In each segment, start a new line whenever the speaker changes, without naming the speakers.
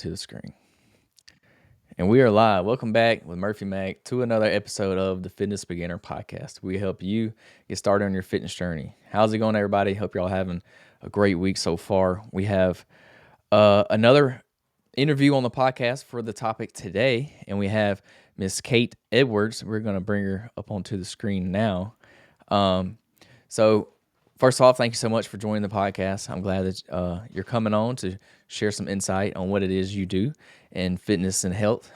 to the screen. And we are live. Welcome back with Murphy Mac to another episode of the Fitness Beginner Podcast. We help you get started on your fitness journey. How's it going, everybody? Hope you're all having a great week so far. We have another interview on the podcast for the topic today, and we have Miss Kate Edwards. We're going to bring her up onto the screen now. So first off, thank you so much for joining the podcast. I'm glad that you're coming on to share some insight on what it is you do in fitness and health.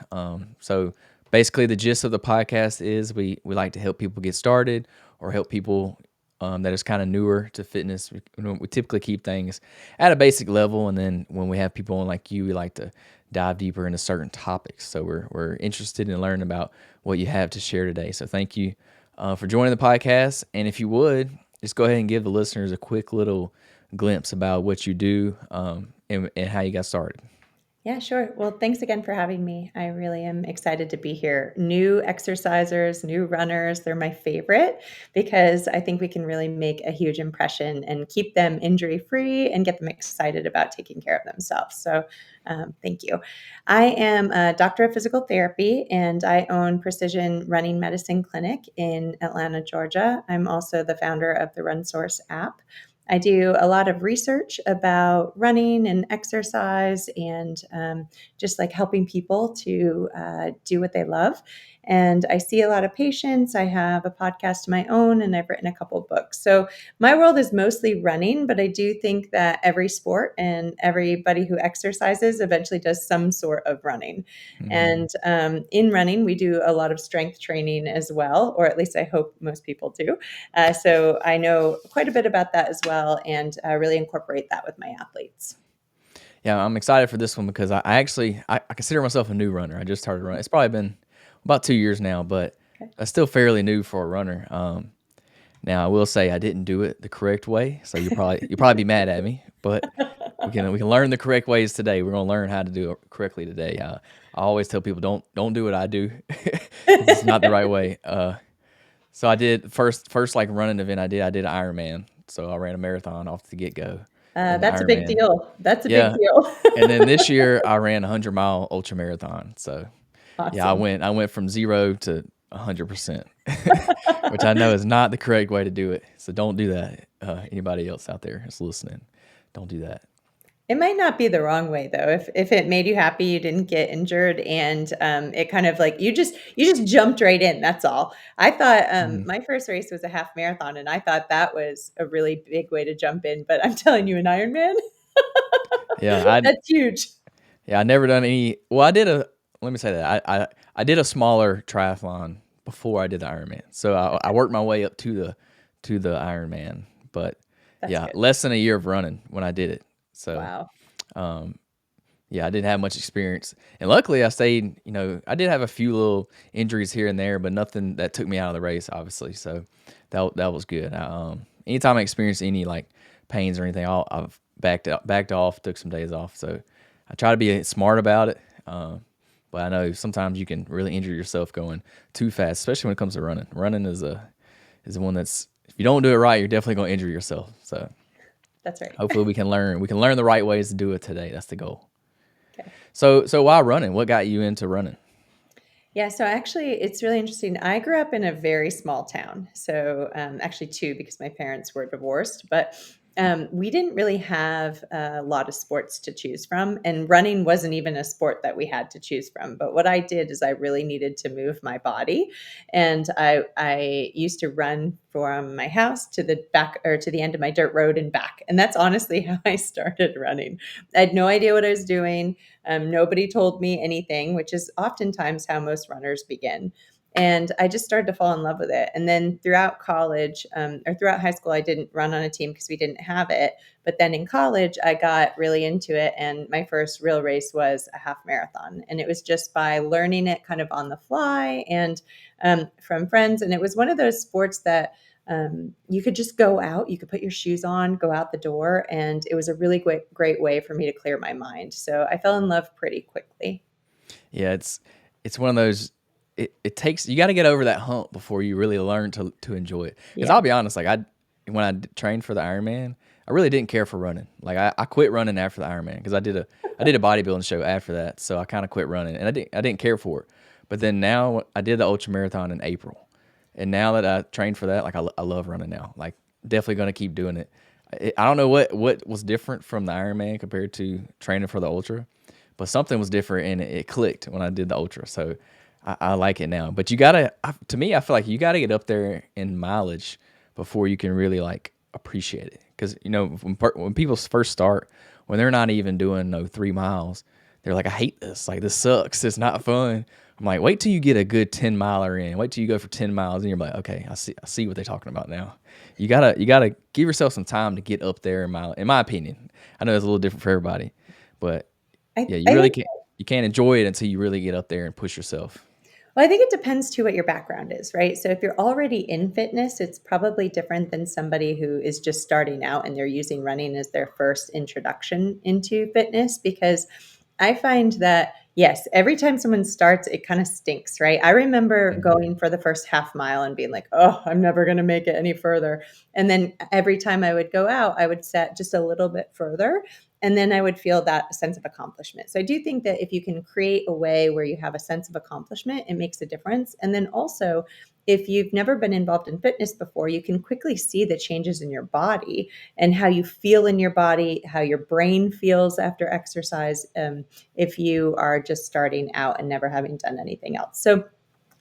So basically the gist of the podcast is we like to help people get started or help people that is kind of newer to fitness. We typically keep things at a basic level, and then when we have people on like you, we like to dive deeper into certain topics. So we're interested in learning about what you have to share today. So thank you for joining the podcast. And if you would, just go ahead and give the listeners a quick little glimpse about what you do and how you got started.
Yeah, sure. Well, thanks again for having me. I really am excited to be here. New exercisers, new runners, they're my favorite because I think we can really make a huge impression and keep them injury free and get them excited about taking care of themselves. So, thank you. I am a doctor of physical therapy and I own Precision Running Medicine Clinic in Atlanta, Georgia. I'm also the founder of the RunSource app. I do a lot of research about running and exercise and just like helping people to do what they love. And I see a lot of patients. I have a podcast of my own and I've written a couple of books. So my world is mostly running, but I do think that every sport and everybody who exercises eventually does some sort of running.
Mm-hmm.
And in running, we do a lot of strength training as well, or at least I hope most people do. So I know quite a bit about that as well and really incorporate that with my athletes.
Yeah, I'm excited for this one because I consider myself a new runner. I just started running. It's probably been about 2 years now, but
Okay.
I'm still fairly new for a runner. Now I will say I didn't do it the correct way, so you'll probably be mad at me, but we can learn the correct ways today. We're gonna learn how to do it correctly today. I always tell people don't do what I do because it's not the right way. So I did first like running event I did an Ironman. So I ran a marathon off the get go, then the
That's a big
Ironman.
deal. That's a big
Yeah,
deal.
and then this year I ran a 100-mile ultra marathon. So yeah, I
Awesome.
went from 0 to 100%, which I know is not the correct way to do it. So don't do that. Anybody else out there that's listening, don't do that.
It might not be the wrong way though. If it made you happy, you didn't get injured, and it kind of like you just jumped right in. That's all. I thought
Mhm.
my first race was a half marathon, and I thought that was a really big way to jump in. But I'm telling you, an Ironman,
Yeah,
that's huge.
I never done any. Well, I did a. Let me say that I did a smaller triathlon before I did the Ironman. So I worked my way up to the Ironman, but
That's
yeah,
good.
less than a year of running when I did it. So
Wow.
um, yeah, I didn't have much experience, and luckily I stayed. I did have a few little injuries here and there, but nothing that took me out of the race, obviously. So that was good. Anytime I experienced any like pains or anything, I've backed off, took some days off. So I try to be smart about it. But I know sometimes you can really injure yourself going too fast, especially when it comes to running. Running is one that's, if you don't do it right, you're definitely going to injure yourself. So
That's right.
hopefully we can learn the right ways to do it today. That's the goal.
Okay.
So why running? What got you into running?
Yeah, so actually, it's really interesting. I grew up in a very small town. So, actually, two, because my parents were divorced, but we didn't really have a lot of sports to choose from. And running wasn't even a sport that we had to choose from. But what I did is I really needed to move my body. And I used to run from my house to the back or to the end of my dirt road and back. And that's honestly how I started running. I had no idea what I was doing. Nobody told me anything, which is oftentimes how most runners begin. And I just started to fall in love with it. And then throughout college or throughout high school, I didn't run on a team because we didn't have it. But then in college, I got really into it. And my first real race was a half marathon. And it was just by learning it kind of on the fly and from friends. And it was one of those sports that you could just go out, you could put your shoes on, go out the door. And it was a really great way for me to clear my mind. So I fell in love pretty quickly.
Yeah, it's one of those. It takes, you got to get over that hump before you really learn to enjoy it. Because I'll
Yeah.
be honest, like when I trained for the Ironman, I really didn't care for running. Like I quit running after the Ironman because I did a bodybuilding show after that, so I kind of quit running, and I didn't care for it. But then now I did the ultra marathon in April, and now that I trained for that, like I love running now. Like definitely gonna keep doing it. I don't know what was different from the Ironman compared to training for the ultra, but something was different and it clicked when I did the ultra. So I like it now. But you gotta, to me, I feel like you gotta get up there in mileage before you can really like appreciate it. Because you know when people first start, when they're not even doing no 3 miles, they're like, I hate this. Like this sucks. It's not fun. I'm like, wait till you get a good 10 miler in. Wait till you go for 10 miles, and you're like, okay, I see what they're talking about now. You gotta give yourself some time to get up there in my opinion. I know it's a little different for everybody, but yeah, you
I
really
think
can't you can't enjoy it until you really get up there and push yourself.
Well, I think it depends too what your background is, right? So if you're already in fitness, it's probably different than somebody who is just starting out and they're using running as their first introduction into fitness because I find that yes, every time someone starts, it kind of stinks, right? I remember
Mhm.
going for the first half mile and being like, "Oh, I'm never going to make it any further." And then every time I would go out, I would set just a little bit further and then I would feel that sense of accomplishment. So I do think that if you can create a way where you have a sense of accomplishment, it makes a difference. And then also, if you've never been involved in fitness before, you can quickly see the changes in your body and how you feel in your body, how your brain feels after exercise, if you are just starting out and never having done anything else. So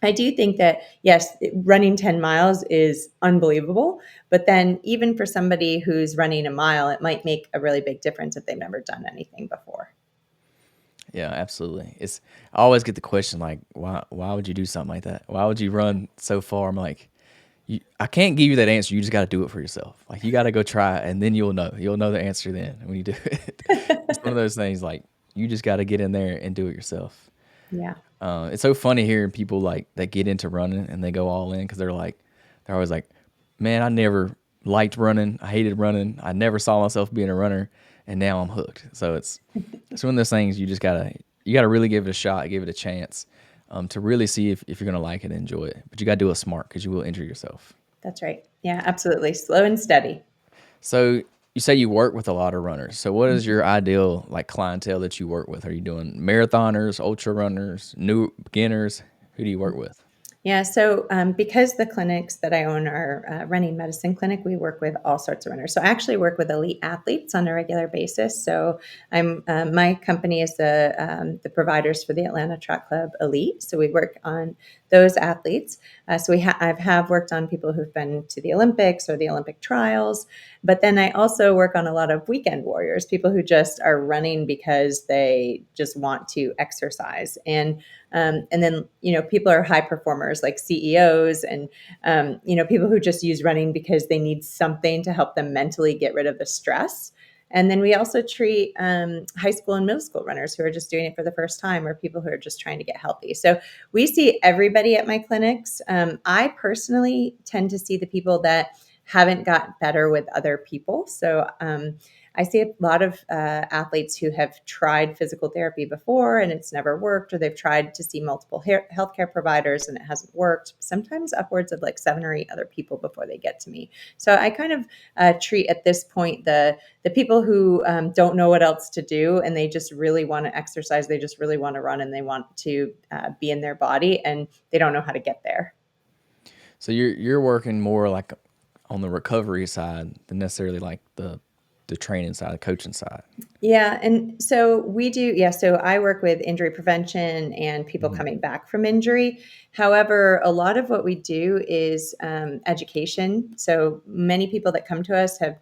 I do think that, yes, running 10 miles is unbelievable. But then, even for somebody who's running a mile, it might make a really big difference if they've never done anything before.
Yeah, absolutely. It's I always get the question like, why would you do something like that? Why would you run so far? I'm like, I can't give you that answer. You just got to do it for yourself. Like you got to go try it, and then you'll know. You'll know the answer then when you do it. It's one of those things like you just got to get in there and do it yourself.
Yeah.
It's so funny hearing people like that get into running and they go all in because they're always like, man, I never liked running. I hated running. I never saw myself being a runner, and now I'm hooked. So it's one of those things you gotta really give it a shot, give it a chance, to really see if you're gonna like it and enjoy it. But you gotta do it smart because you will injure yourself.
That's right. Yeah, absolutely. Slow and steady.
So you say you work with a lot of runners. So what is your ideal like clientele that you work with? Are you doing marathoners, ultra runners, new beginners? Who do you work with?
Yeah, so because the clinics that I own are running medicine clinic, we work with all sorts of runners. So I actually work with elite athletes on a regular basis. So I'm my company is the providers for the Atlanta Track Club Elite. So we work on those athletes. So I have worked on people who've been to the Olympics or the Olympic trials, but then I also work on a lot of weekend warriors, people who just are running because they just want to exercise and then, people are high performers like CEOs and, people who just use running because they need something to help them mentally get rid of the stress. And then we also treat high school and middle school runners who are just doing it for the first time or people who are just trying to get healthy. So we see everybody at my clinics. I personally tend to see the people that haven't got better with other people. So I see a lot of athletes who have tried physical therapy before and it's never worked, or they've tried to see multiple healthcare providers and it hasn't worked. Sometimes upwards of like 7 or 8 other people before they get to me. So I kind of treat at this point the people who don't know what else to do and they just really want to exercise, they just really want to run, and they want to be in their body, and they don't know how to get there.
So you're working more like on the recovery side than necessarily like the training side, the coaching side.
Yeah, and so we do, yeah, so I work with injury prevention and people
Mhm.
coming back from injury. However, a lot of what we do is education. So many people that come to us have,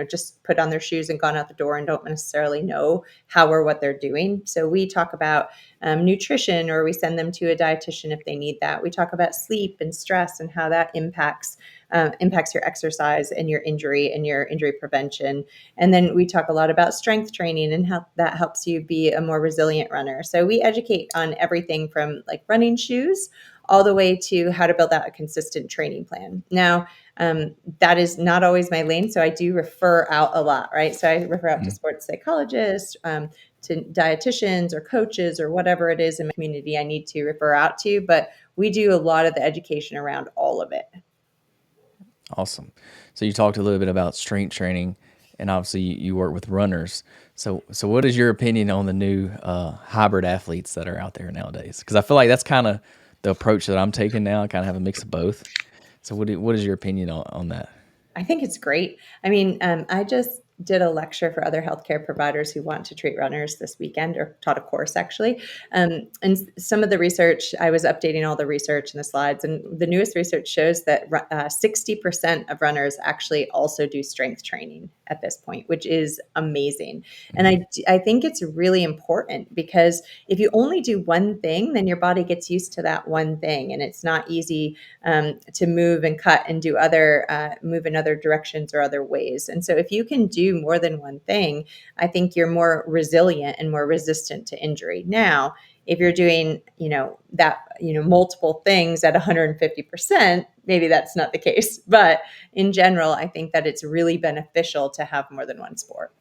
just put on their shoes and gone out the door and don't necessarily know how or what they're doing. So we talk about nutrition, or we send them to a dietitian if they need that. We talk about sleep and stress and how that impacts your exercise and your injury prevention. And then we talk a lot about strength training and how that helps you be a more resilient runner. So we educate on everything from like running shoes all the way to how to build out a consistent training plan. Now, that is not always my lane. So I do refer out a lot, right? So I refer out to
Mhm.
sports psychologists, to dietitians or coaches or whatever it is in my community I need to refer out to. But we do a lot of the education around all of it.
Awesome. So you talked a little bit about strength training. and obviously you work with runners. So what is your opinion on the new hybrid athletes that are out there nowadays? Because I feel like that's kind of the approach that I'm taking now. I kind of have a mix of both. So what is your opinion on that?
I think it's great. I mean, I just did a lecture for other healthcare providers who want to treat runners this weekend, or taught a course actually. And some of the research, I was updating all the research and the slides, and the newest research shows that 60% of runners actually also do strength training at this point, which is amazing. And
Mhm.
I think it's really important because if you only do one thing, then your body gets used to that one thing, and it's not easy to move and cut and do other move in other directions or other ways. And so if you can do more than one thing, I think you're more resilient and more resistant to injury. Now, if you're doing, multiple things at 150%, maybe that's not the case. But in general, I think that it's really beneficial to have more than one sport.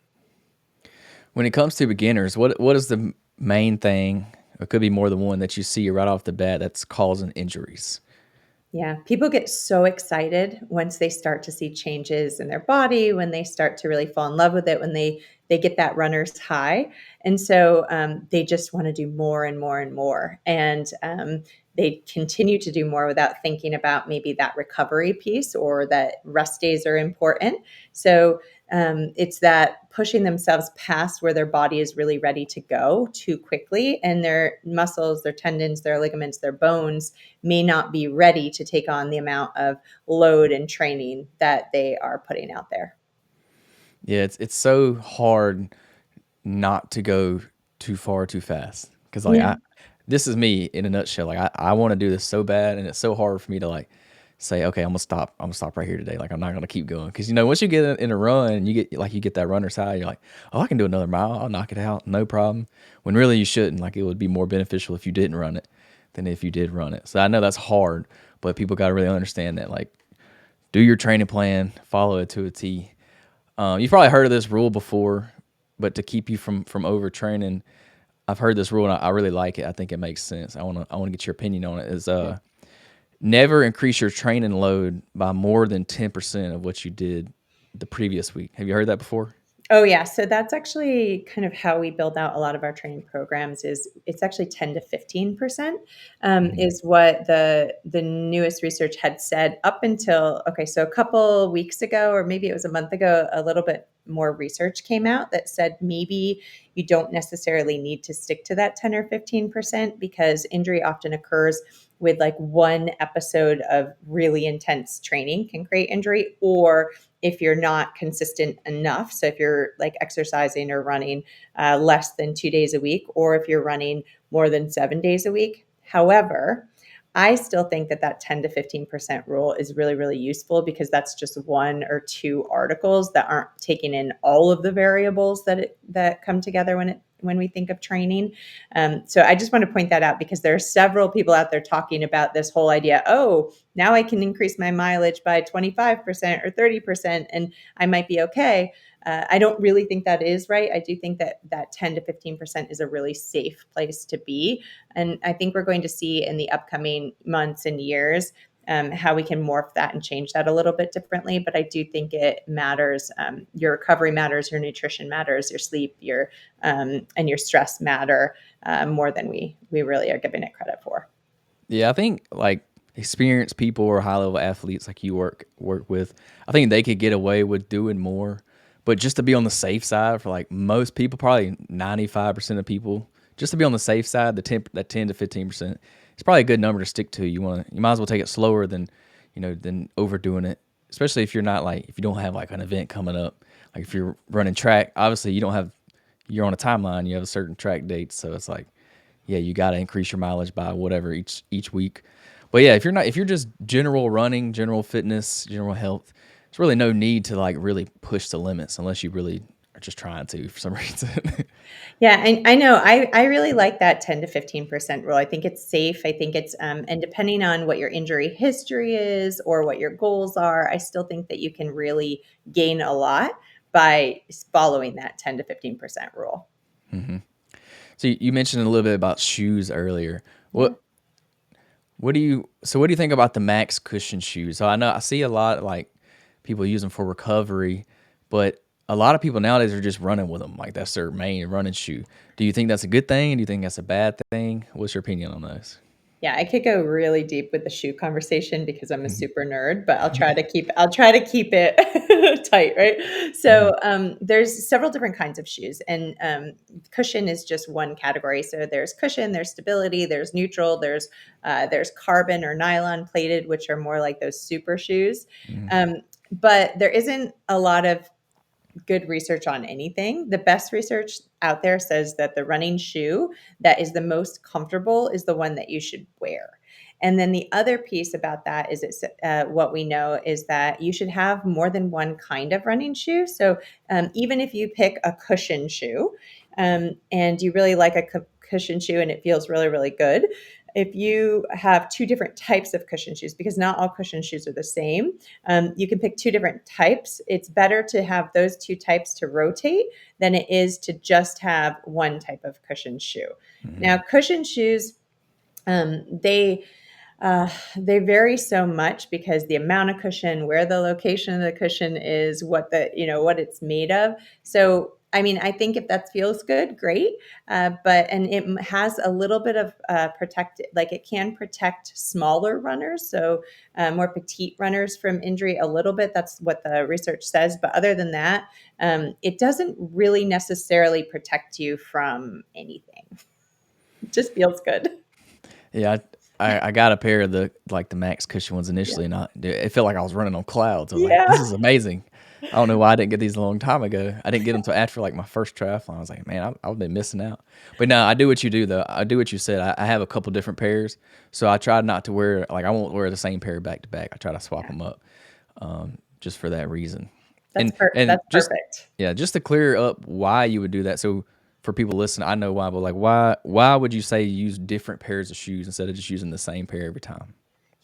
When it comes to beginners, what is the main thing? It could be more than one that you see right off the bat that's causing injuries.
Yeah, people get so excited once they start to see changes in their body, when they start to really fall in love with it, when they get that runner's high, and so they just want to do more and more and more, and they continue to do more without thinking about maybe that recovery piece or that rest days are important. So it's that pushing themselves past where their body is really ready to go too quickly, and their muscles, their tendons, their ligaments, their bones may not be ready to take on the amount of load and training that they are putting out there.
Yeah, it's so hard not to go too far too fast because like
Yeah.
I this is me in a nutshell. Like I want to do this so bad, and it's so hard for me to like say, okay, I'm gonna stop right here today. Like I'm not gonna keep going because once you get in a run and you get that runner's high, you're like, oh, I can do another mile. I'll knock it out, no problem. When really you shouldn't. Like it would be more beneficial if you didn't run it than if you did run it. So I know that's hard, but people got to really understand that. Like do your training plan, follow it to a T. You've probably heard of this rule before, but to keep you from overtraining, I've heard this rule and I really like it. I think it makes sense. I want to get your opinion on it. Is never increase your training load by more than 10% of what you did the previous week. Have you heard that before?
Oh yeah, so that's actually kind of how we build out a lot of our training programs. Is it's actually 10 to 15%
Mhm.
is what the newest research had said up until, okay, so a couple weeks ago, or maybe it was a month ago, a little bit more research came out that said maybe you don't necessarily need to stick to that 10 or 15% because injury often occurs with like one episode of really intense training can create injury, or if you're not consistent enough. So if you're like exercising or running less than 2 days a week, or if you're running more than 7 days a week. However, I still think that that 10 to 15% rule is really, really useful because that's just one or two articles that aren't taking in all of the variables that come together when we think of training. So I just want to point that out because there are several people out there talking about this whole idea. Oh, now I can increase my mileage by 25% or 30%, and I might be okay. I don't really think that is right. I do think that that 10 to 15% is a really safe place to be. And I think we're going to see in the upcoming months and years how we can morph that and change that a little bit differently. But I do think it matters. Your recovery matters, your nutrition matters, your sleep, your and your stress matter more than we really are giving it credit for.
Yeah, I think like experienced people or high level athletes like you work with, I think they could get away with doing more. But just to be on the safe side for like most people, probably 95% of people, just to be on the safe side, that 10 to 15%, it's probably a good number to stick to. You might as well take it slower than overdoing it. Especially if you're not like if you don't have like an event coming up. Like if you're running track, obviously you're on a timeline, you have a certain track date, so it's like yeah, you got to increase your mileage by whatever each week. But yeah, if you're just general running, general fitness, general health, there's really no need to like really push the limits unless you really are just trying to for some reason.
Yeah, I know. I really like that 10 to 15% rule. I think it's safe. I think it's, and depending on what your injury history is or what your goals are, I still think that you can really gain a lot by following that 10 to 15% rule.
hmm So you mentioned a little bit about shoes earlier.
Yeah.
What do you think about the max cushion shoes? So I know I see a lot like people use them for recovery, but a lot of people nowadays are just running with them, like that's their main running shoe. Do you think that's a good thing? Do you think that's a bad thing? What's your opinion on those?
Yeah, I could go really deep with the shoe conversation because I'm a
Mhm.
super nerd, but I'll try to keep it tight, right? So
Mhm.
there's several different kinds of shoes, and cushion is just one category. So there's cushion, there's stability, there's neutral, there's carbon or nylon plated, which are more like those super shoes.
Mhm.
Um, but there isn't a lot of good research on anything. The best research out there says that the running shoe that is the most comfortable is the one that you should wear. And then the other piece about that is what we know is that you should have more than one kind of running shoe. So even if you pick a cushion shoe and you really like a cushion shoe and it feels really, really good, if you have two different types of cushion shoes, because not all cushion shoes are the same, you can pick two different types. It's better to have those two types to rotate than it is to just have one type of cushion shoe. Now,
Mhm.
cushion shoes, um, they they vary so much because the amount of cushion, where the location of the cushion is, what it's made of. So, I mean, I think if that feels good, great. But it has a little bit of protect, like it can protect smaller runners, so more petite runners from injury a little bit. That's what the research says. But other than that, it doesn't really necessarily protect you from anything. It just feels good.
Yeah, I got a pair of the Max Cushion ones
Yeah.
initially, and it felt like I was running on clouds. I was like,
Yeah.
"This is amazing." I don't know why I didn't get these a long time ago. I didn't get them till after like my first triathlon. I was like, "Man, I've been missing out." But no, I do what you do though. I do what you said. I have a couple different pairs, so I try not to wear like I won't wear the same pair back to back. I try to swap
Yeah.
them up, just for that reason.
That's
And
per
and
that's
just
perfect.
yeah, just to clear up why you would do that. So for people listening, I know why, but like why would you say you use different pairs of shoes instead of just using the same pair every time?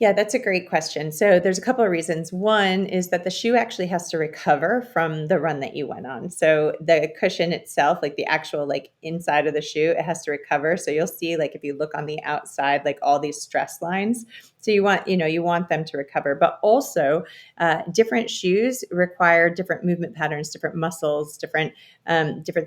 Yeah, that's a great question. So there's a couple of reasons. One is that the shoe actually has to recover from the run that you went on. So the cushion itself, like the actual like inside of the shoe, it has to recover. So you'll see like if you look on the outside, like all these stress lines. So you want them to recover. But also different shoes require different movement patterns, different muscles, different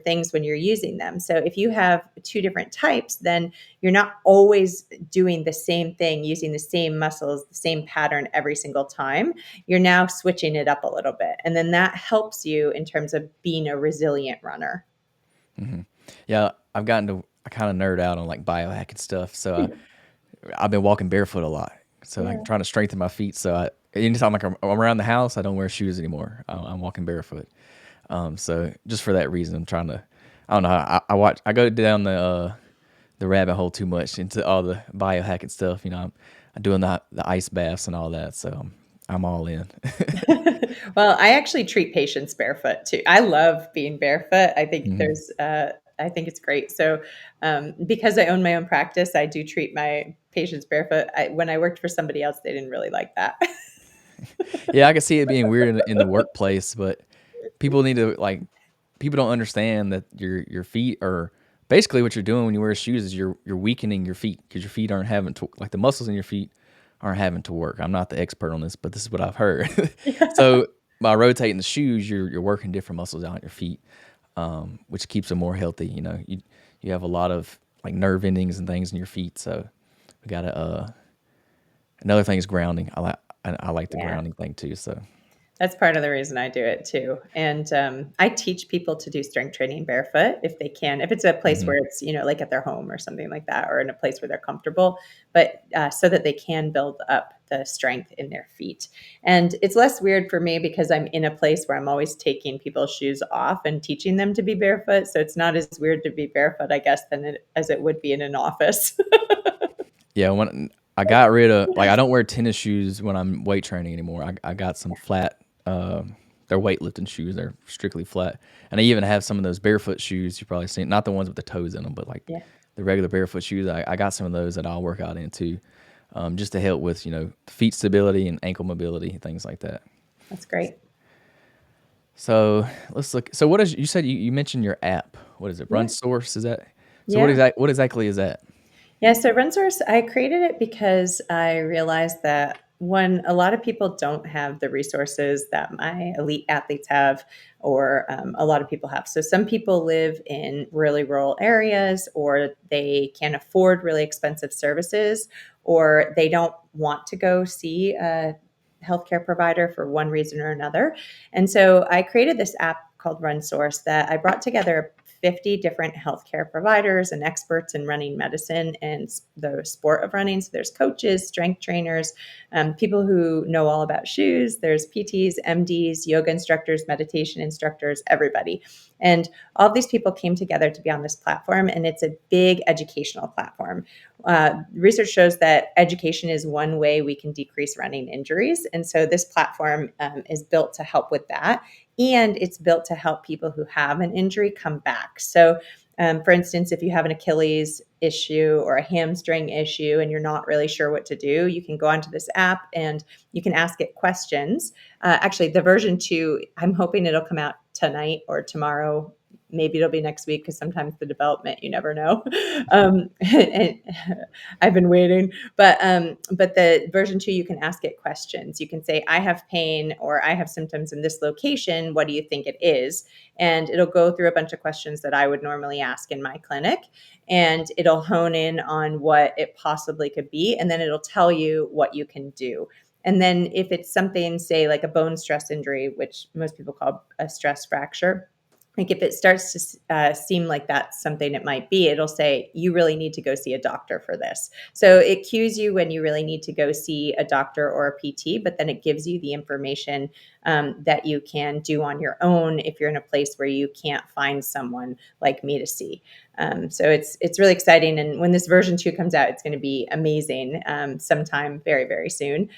things when you're using them. So if you have two different types, then you're not always doing the same thing, using the same muscles, the same pattern every single time. You're now switching it up a little bit. And then that helps you in terms of being a resilient runner.
Mhm. Yeah, I kind of nerd out on like biohacking stuff. So I've been walking barefoot a lot. So I'm
Yeah.
trying to strengthen my feet. So anytime like I'm around the house, I don't wear shoes anymore. I'm walking barefoot. So just for that reason, I'm trying to. I don't know. I go down the rabbit hole too much into all the biohacking stuff. I'm doing the ice baths and all that. So I'm all in.
Well, I actually treat patients barefoot too. I love being barefoot.
Mhm.
I think it's great. So, because I own my own practice, I do treat my patients barefoot. When I worked for somebody else, they didn't really like that.
Yeah, I can see it being weird in the workplace, but people need to like people don't understand that your feet are basically what you're doing when you wear shoes is you're weakening your feet because your feet aren't having to like the muscles in your feet aren't having to work. I'm not the expert on this, but this is what I've heard. So by rotating the shoes, you're working different muscles out in your feet, which keeps them more healthy. You have a lot of like nerve endings and things in your feet, so we gotta. Another thing is grounding. I like the
Yeah.
grounding thing too. So.
That's part of the reason I do it too. And I teach people to do strength training barefoot if they can, if it's a place
Mhm.
where it's, like at their home or something like that, or in a place where they're comfortable, but so that they can build up the strength in their feet. And it's less weird for me because I'm in a place where I'm always taking people's shoes off and teaching them to be barefoot. So it's not as weird to be barefoot, I guess, as it would be in an office.
Yeah, when I got rid of like I don't wear tennis shoes when I'm weight training anymore. I got some flat they're weightlifting shoes. They're strictly flat. And I even have some of those barefoot shoes you probably seen, not the ones with the toes in them, but like
Yeah,
the regular barefoot shoes. I got some of those that I'll work out in too. Just to help with, feet stability and ankle mobility and things like that.
that's great.
So let's look. So what is you said you mentioned your app. What is it?
Yeah.
RunSource? Is that so
Yeah.
what exactly is that?
Yeah, so RunSource, I created it because I realized that when a lot of people don't have the resources that my elite athletes have, or a lot of people have. So some people live in really rural areas, or they can't afford really expensive services, or they don't want to go see a healthcare provider for one reason or another. And so I created this app called RunSource that I brought together 50 different healthcare providers and experts in running medicine and the sport of running. So there's coaches, strength trainers, people who know all about shoes. There's PTs, MDs, yoga instructors, meditation instructors, everybody. And all of these people came together to be on this platform, and it's a big educational platform. Research shows that education is one way we can decrease running injuries. And so this platform is built to help with that. And it's built to help people who have an injury come back. So, for instance, if you have an Achilles issue or a hamstring issue and you're not really sure what to do, you can go onto this app and you can ask it questions. Actually, the version 2, I'm hoping it'll come out tonight or tomorrow. Maybe it'll be next week, because sometimes the development, you never know. And I've been waiting, but the version 2, you can ask it questions. You can say, I have pain or I have symptoms in this location. What do you think it is? And it'll go through a bunch of questions that I would normally ask in my clinic, and it'll hone in on what it possibly could be. And then it'll tell you what you can do. And then if it's something, say, like a bone stress injury, which most people call a stress fracture, like if it starts to seem like that's something it might be, it'll say, you really need to go see a doctor for this. So it cues you when you really need to go see a doctor or a PT, but then it gives you the information that you can do on your own if you're in a place where you can't find someone like me to see. So it's really exciting. And when this version 2 comes out, it's going to be amazing, sometime very, very soon,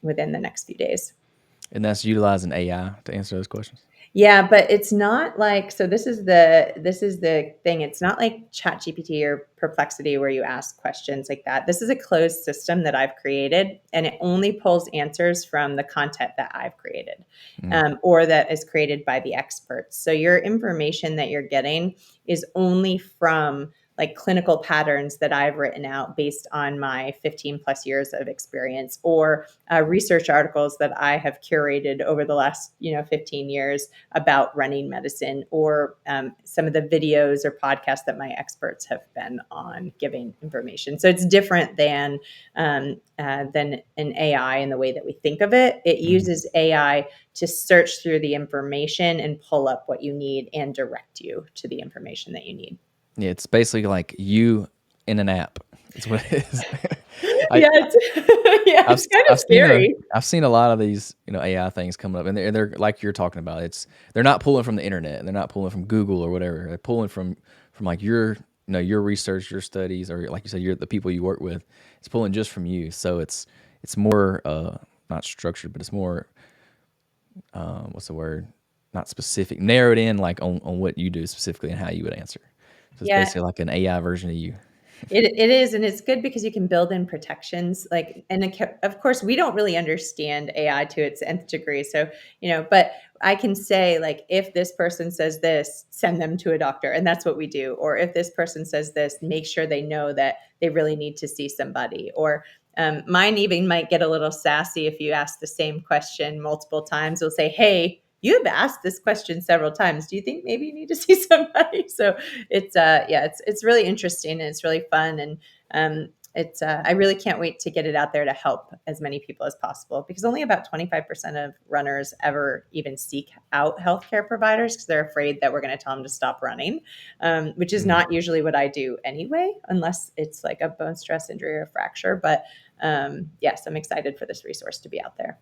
within the next few days.
And that's utilizing AI to answer those questions.
Yeah, but it's not like, so this is the thing. It's not like ChatGPT or Perplexity where you ask questions like that. This is a closed system that I've created, and it only pulls answers from the content that I've created,
Mm.
or that is created by the experts. So your information that you're getting is only from like clinical patterns that I've written out based on my 15 plus years of experience, or research articles that I have curated over the last 15 years about running medicine, or some of the videos or podcasts that my experts have been on giving information. So it's different than an AI in the way that we think of it. It
Mhm.
uses AI to search through the information and pull up what you need and direct you to the information that you need.
Yeah, it's basically like you in an app. That's what it is. I
Yeah, it's yeah,
I've
it's kind of
I've seen
scary.
I've seen a lot of these, AI things coming up, and they're like you're talking about. They're not pulling from the internet. They're not pulling from Google or whatever. They're pulling from like your research, your studies, or like you said, the people you work with. It's pulling just from you. So it's more not structured, but it's more what's the word? Not specific, narrowed in like on what you do specifically and how you would answer. So it's
Yeah,
basically like an AI version of you.
it is, and it's good because you can build in protections, like, and of course, we don't really understand AI to its nth degree, so, but I can say, like, if this person says this, send them to a doctor, and that's what we do. Or if this person says this, make sure they know that they really need to see somebody. Or mine even might get a little sassy if you ask the same question multiple times. We'll say, hey, you've asked this question several times. Do you think maybe you need to see somebody? So it's really interesting, and it's really fun, and it's I really can't wait to get it out there to help as many people as possible, because only about 25% of runners ever even seek out healthcare providers, because they're afraid that we're going to tell them to stop running, which is
Mhm.
not usually what I do anyway, unless it's like a bone stress injury or fracture. But yes, I'm excited for this resource to be out there.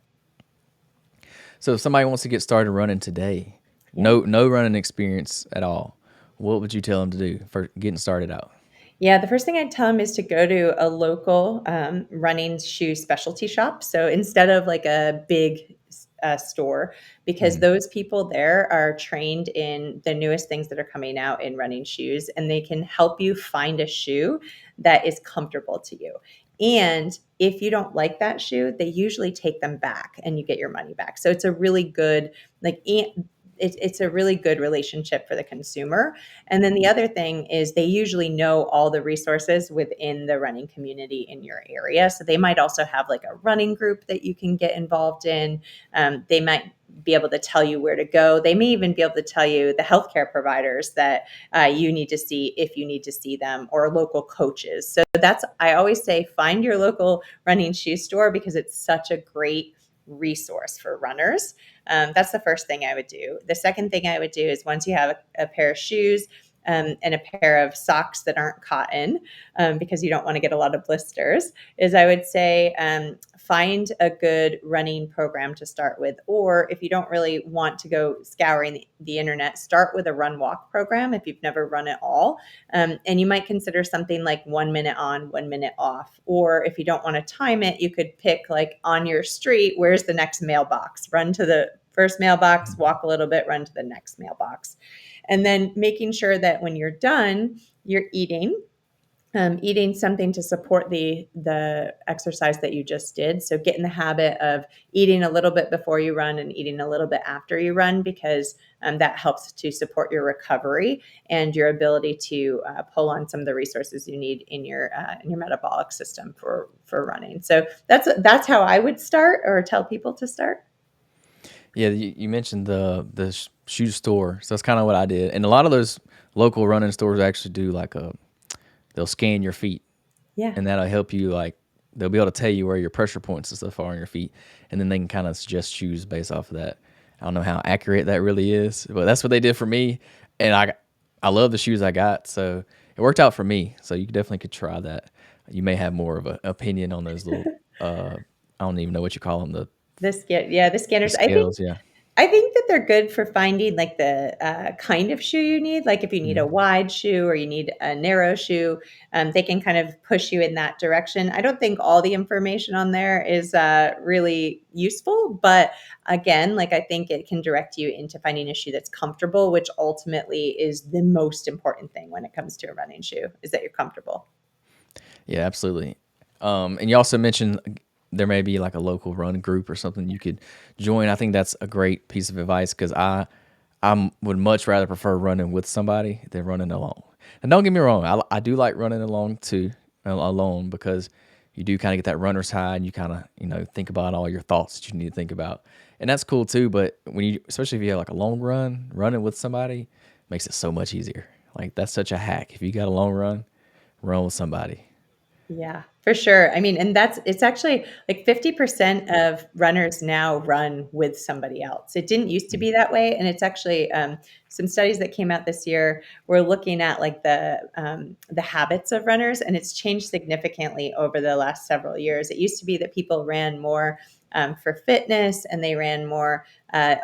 So if somebody wants to get started running today,
Yeah.
no running experience at all, what would you tell them to do for getting started out?
Yeah, the first thing I'd tell them is to go to a local running shoe specialty shop. So instead of like a big store, because
Mhm.
those people there are trained in the newest things that are coming out in running shoes, and they can help you find a shoe that is comfortable to you. And if you don't like that shoe, they usually take them back and you get your money back. So it's a really good, like, it's a really good relationship for the consumer. And then the other thing is they usually know all the resources within the running community in your area. So they might also have like a running group that you can get involved in. They might be able to tell you where to go. They may even be able to tell you the healthcare providers that you need to see if you need to see them, or local coaches. So that's, I always say, find your local running shoe store because it's such a great resource for runners. That's the first thing I would do. The second thing I would do is once you have a pair of shoes and a pair of socks that aren't cotton, because you don't want to get a lot of blisters, is I would say find a good running program to start with. Or if you don't really want to go scouring the internet, start with a run walk program if you've never run at all. And you might consider something like 1 minute on, 1 minute off. Or if you don't want to time it, you could pick like on your street, where's the next mailbox? Run to the first mailbox, walk a little bit, run to the next mailbox. And then making sure that when you're done, you're eating something to support the exercise that you just did. So get in the habit of eating a little bit before you run and eating a little bit after you run, because that helps to support your recovery and your ability to pull on some of the resources you need in your metabolic system for running. So that's how I would start, or tell people to start.
Yeah, you mentioned the shoe store, so that's kind of what I did. And a lot of those local running stores actually do like they'll scan your feet,
Yeah.
and that'll help you. Like they'll be able to tell you where your pressure points and stuff are on your feet, and then they can kind of suggest shoes based off of that. I don't know how accurate that really is, but that's what they did for me, and I love the shoes I got, so it worked out for me. So you definitely could try that. You may have more of an opinion on those little I don't even know what you call them,
The
the
scanners.
scales. Yeah.
I think that they're good for finding like the kind of shoe you need. Like if you need a
Mhm.
wide shoe or you need a narrow shoe, they can kind of push you in that direction. I don't think all the information on there is really useful, but again, like I think it can direct you into finding a shoe that's comfortable, which ultimately is the most important thing when it comes to a running shoe, is that you're comfortable.
Yeah, absolutely. And you also mentioned there may be like a local run group or something you could join. I think that's a great piece of advice because I would much rather prefer running with somebody than running alone. And don't get me wrong, I do like running along too, alone, because you do kind of get that runner's high and you kind of think about all your thoughts that you need to think about, and that's cool too. But when you, especially if you have like a long run, running with somebody makes it so much easier. Like that's such a hack. If you got a long run, run with somebody.
Yeah, for sure. I mean, and it's actually like 50% of runners now run with somebody else. It didn't used to be that way. And it's actually some studies that came out this year were looking at like the habits of runners, and it's changed significantly over the last several years. It used to be that people ran more for fitness and they ran more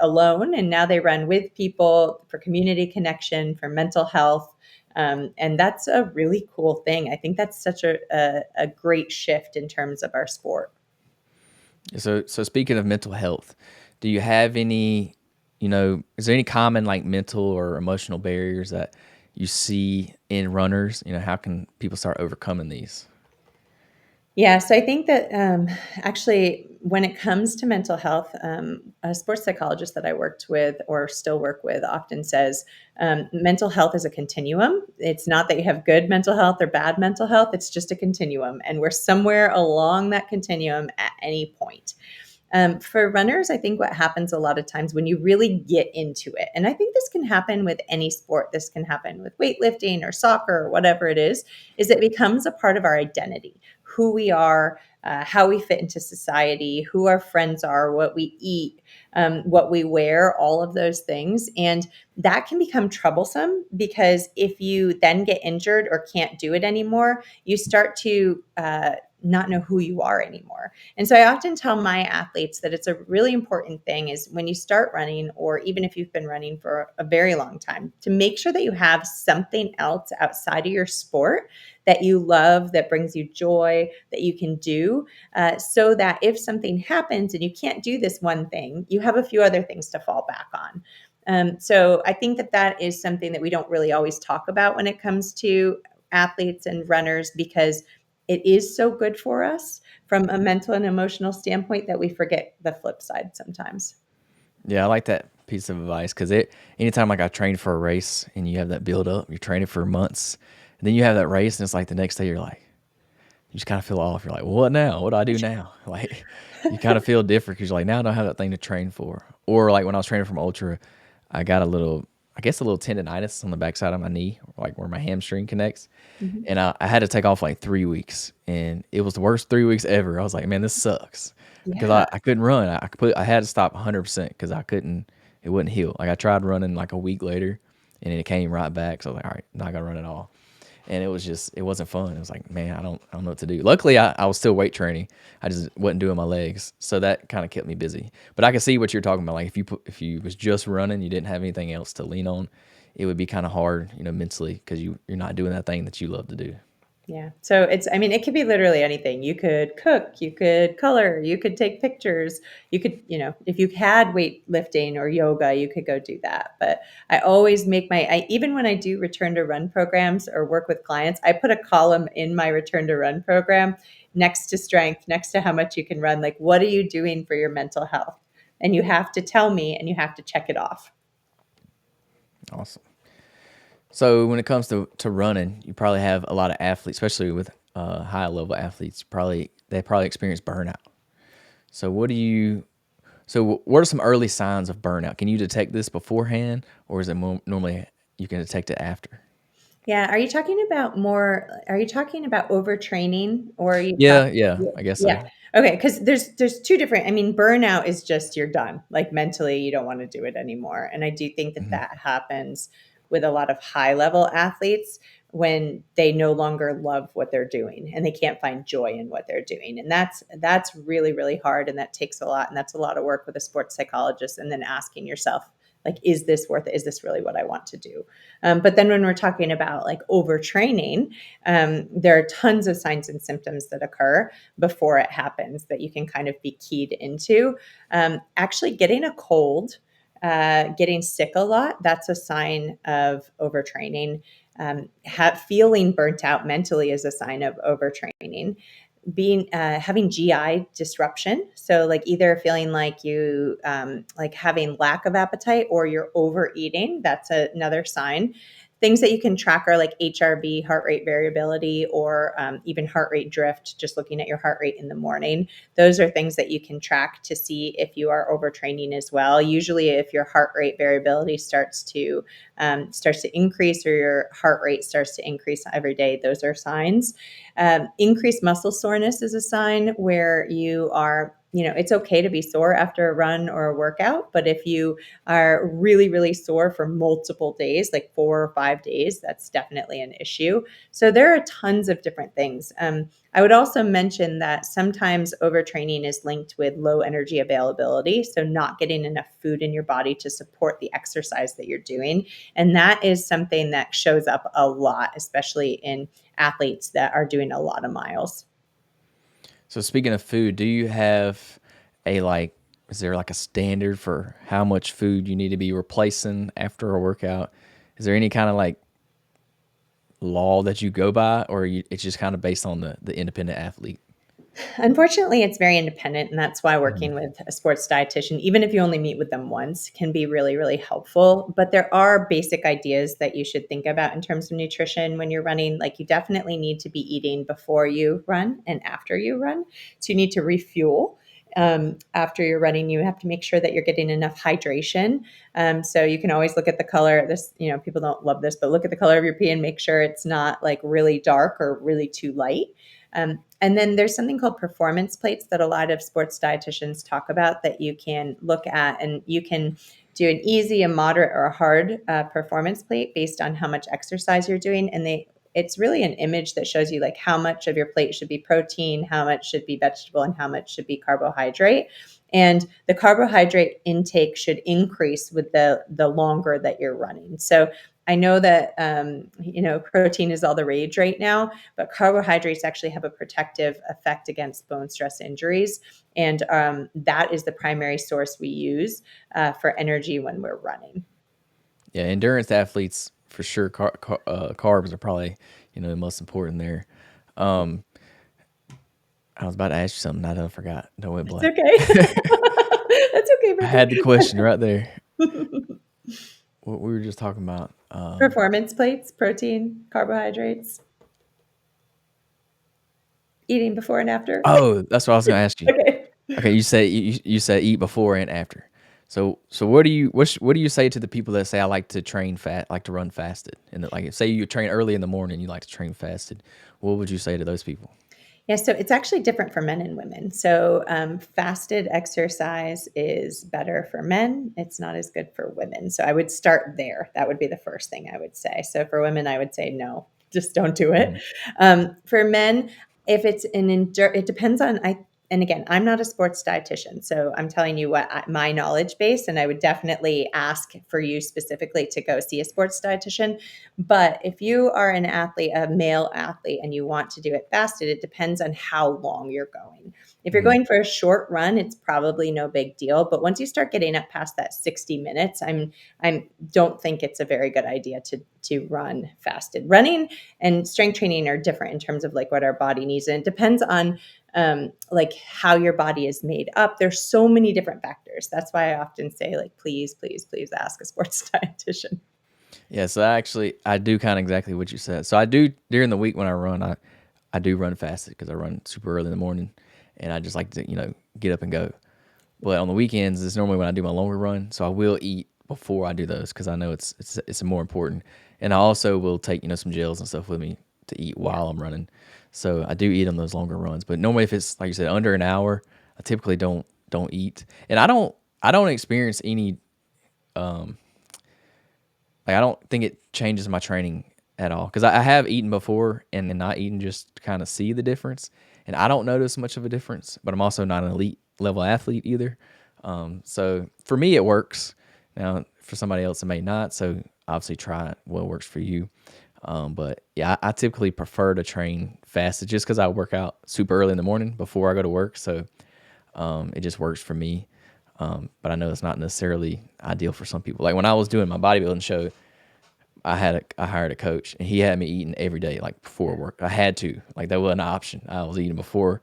alone, and now they run with people for community connection, for mental health. And that's a really cool thing. I think that's such a great shift in terms of our sport.
So speaking of mental health, do you have any, is there any common like mental or emotional barriers that you see in runners? How can people start overcoming these?
Yeah, so I think that actually, when it comes to mental health, a sports psychologist that I worked with or still work with often says mental health is a continuum. It's not that you have good mental health or bad mental health, it's just a continuum. And we're somewhere along that continuum at any point. For runners, I think what happens a lot of times when you really get into it, and I think this can happen with any sport, this can happen with weightlifting or soccer or whatever it is it becomes a part of our identity, who we are, how we fit into society, who our friends are, what we eat, what we wear, all of those things. And that can become troublesome because if you then get injured or can't do it anymore, you start to not know who you are anymore. And so I often tell my athletes that it's a really important thing is when you start running, or even if you've been running for a very long time, to make sure that you have something else outside of your sport that you love, that brings you joy, that you can do, so that if something happens and you can't do this one thing, you have a few other things to fall back on. So I think that that is something that we don't really always talk about when it comes to athletes and runners, because it is so good for us from a mental and emotional standpoint that we forget the flip side sometimes.
Yeah, I like that piece of advice because anytime like I train for a race and you have that build up, you're training for months, and then you have that race, and it's like the next day you're like, you just kind of feel off. You're like, well, what now? What do I do now? Like, you kind of feel different because you're like, now I don't have that thing to train for. Or like when I was training from ultra, I got I guess a little tendonitis on the backside of my knee, like where my hamstring connects.
Mhm.
And I had to take off like 3 weeks, and it was the worst 3 weeks ever. I was like, man, this sucks because
Yeah.
I couldn't run. I had to stop 100% because I couldn't. It wouldn't heal. Like I tried running like a week later, and it came right back. So I was like, all right, not gonna run at all. And it wasn't fun. It was like, man, I don't know what to do. Luckily, I was still weight training. I just wasn't doing my legs, so that kind of kept me busy. But I can see what you're talking about. Like if you was just running, you didn't have anything else to lean on, it would be kind of hard, mentally because you're not doing that thing that you love to do.
Yeah. So I mean, it could be literally anything. You could cook, you could color, you could take pictures, you could, if you had weightlifting or yoga, you could go do that. But I always make even when I do return to run programs or work with clients, I put a column in my return to run program next to strength, next to how much you can run. Like, what are you doing for your mental health? And you have to tell me and you have to check it off.
Awesome. So when it comes to running, you probably have a lot of athletes, especially with high level athletes. They probably experience burnout. So what are some early signs of burnout? Can you detect this beforehand, or is it normally you can detect it after?
Yeah. Are you talking about overtraining or are you
Yeah,
talking?
yeah, I guess
Yeah.
so.
Okay. Cause there's two different, I mean, burnout is just you're done. Like mentally, you don't want to do it anymore. And I do think that
Mhm.
that happens with a lot of high level athletes when they no longer love what they're doing and they can't find joy in what they're doing. And that's really, really hard. And that takes a lot. And that's a lot of work with a sports psychologist. And then asking yourself, like, is this worth it? Is this really what I want to do? But then when we're talking about like overtraining, there are tons of signs and symptoms that occur before it happens that you can kind of be keyed into. Actually, getting a cold, getting sick a lot, that's a sign of overtraining. Feeling burnt out mentally is a sign of overtraining. Being Having GI disruption, so like either feeling like you like having lack of appetite or you're overeating, that's another sign. Things that you can track are like HRV, heart rate variability, or even heart rate drift, just looking at your heart rate in the morning. Those are things that you can track to see if you are overtraining as well. Usually, if your heart rate variability starts to increase or your heart rate starts to increase every day, those are signs. Increased muscle soreness is a sign where it's okay to be sore after a run or a workout, but if you are really, really sore for multiple days, like 4 or 5 days, that's definitely an issue. So there are tons of different things. I would also mention that sometimes overtraining is linked with low energy availability. So not getting enough food in your body to support the exercise that you're doing. And that is something that shows up a lot, especially in athletes that are doing a lot of miles.
So speaking of food, do you have a like is there like a standard for how much food you need to be replacing after a workout? Is there any kind of like law that you go by, or it's just kind of based on the independent athlete?
Unfortunately, it's very independent, and that's why
Mhm.
working with a sports dietitian, even if you only meet with them once, can be really, really helpful. But there are basic ideas that you should think about in terms of nutrition when you're running. Like, you definitely need to be eating before you run and after you run. So, you need to refuel. After you're running, you have to make sure that you're getting enough hydration. So you can always look at the color. People don't love this, but look at the color of your pee and make sure it's not like really dark or really too light. And then there's something called performance plates that a lot of sports dietitians talk about that you can look at, and you can do an easy, a moderate, or a hard performance plate based on how much exercise you're doing. And it's really an image that shows you like how much of your plate should be protein, how much should be vegetable, and how much should be carbohydrate. And the carbohydrate intake should increase with the longer that you're running. So I know that protein is all the rage right now, but carbohydrates actually have a protective effect against bone stress injuries. And that is the primary source we use for energy when we're running.
Yeah, endurance athletes for sure. Carbs are probably the most important there. Um, I was about to ask you something. I done forgot. Don't went
It's
blank.
okay. That's okay,
I had the
Bridget.
question right there. What we were just talking about.
Performance plates, protein, carbohydrates, eating before and after.
Oh, that's what I was gonna ask you.
Okay.
Okay, you said eat before and after. So what do you say to the people that say I like to train fat, like to run fasted, and that, like say you train early in the morning, you like to train fasted. What would you say to those people?
Yeah, so it's actually different for men and women. So, fasted exercise is better for men. It's not as good for women. So, I would start there. That would be the first thing I would say. So, for women, I would say no, just don't do it.
Mhm,
For men, if it's it depends on I. And again, I'm not a sports dietitian, so I'm telling you what my knowledge base, and I would definitely ask for you specifically to go see a sports dietitian. But if you are an athlete, a male athlete, and you want to do it fasted, it depends on how long you're going. If you're
mhm,
going for a short run, it's probably no big deal. But once you start getting up past that 60 minutes, I don't think it's a very good idea to run fasted. Running and strength training are different in terms of like what our body needs, and it depends on like how your body is made up. There's so many different factors. That's why I often say like, please, please, please ask a sports dietitian.
yeah, so I do kind of exactly what you said. So I do during the week when I run, I do run fasted because I run super early in the morning, and I just like to get up and go. But on the weekends, it's normally when I do my longer run, so I will eat before I do those because I know it's more important. And I also will take some gels and stuff with me to eat
Yeah.
while I'm running. So I do eat on those longer runs. But normally, if it's like you said under an hour, I typically don't eat, and I don't experience any like I don't think it changes my training at all because I have eaten before and then not eaten just to kind of see the difference, and I don't notice much of a difference. But I'm also not an elite level athlete either, so for me it works. Now for somebody else it may not. So obviously try what works for you. But yeah, I typically prefer to train fasted just because I work out super early in the morning before I go to work. So it just works for me. But I know it's not necessarily ideal for some people. Like when I was doing my bodybuilding show, I hired a coach and he had me eating every day, like before work. I had to, like that wasn't an option. I was eating before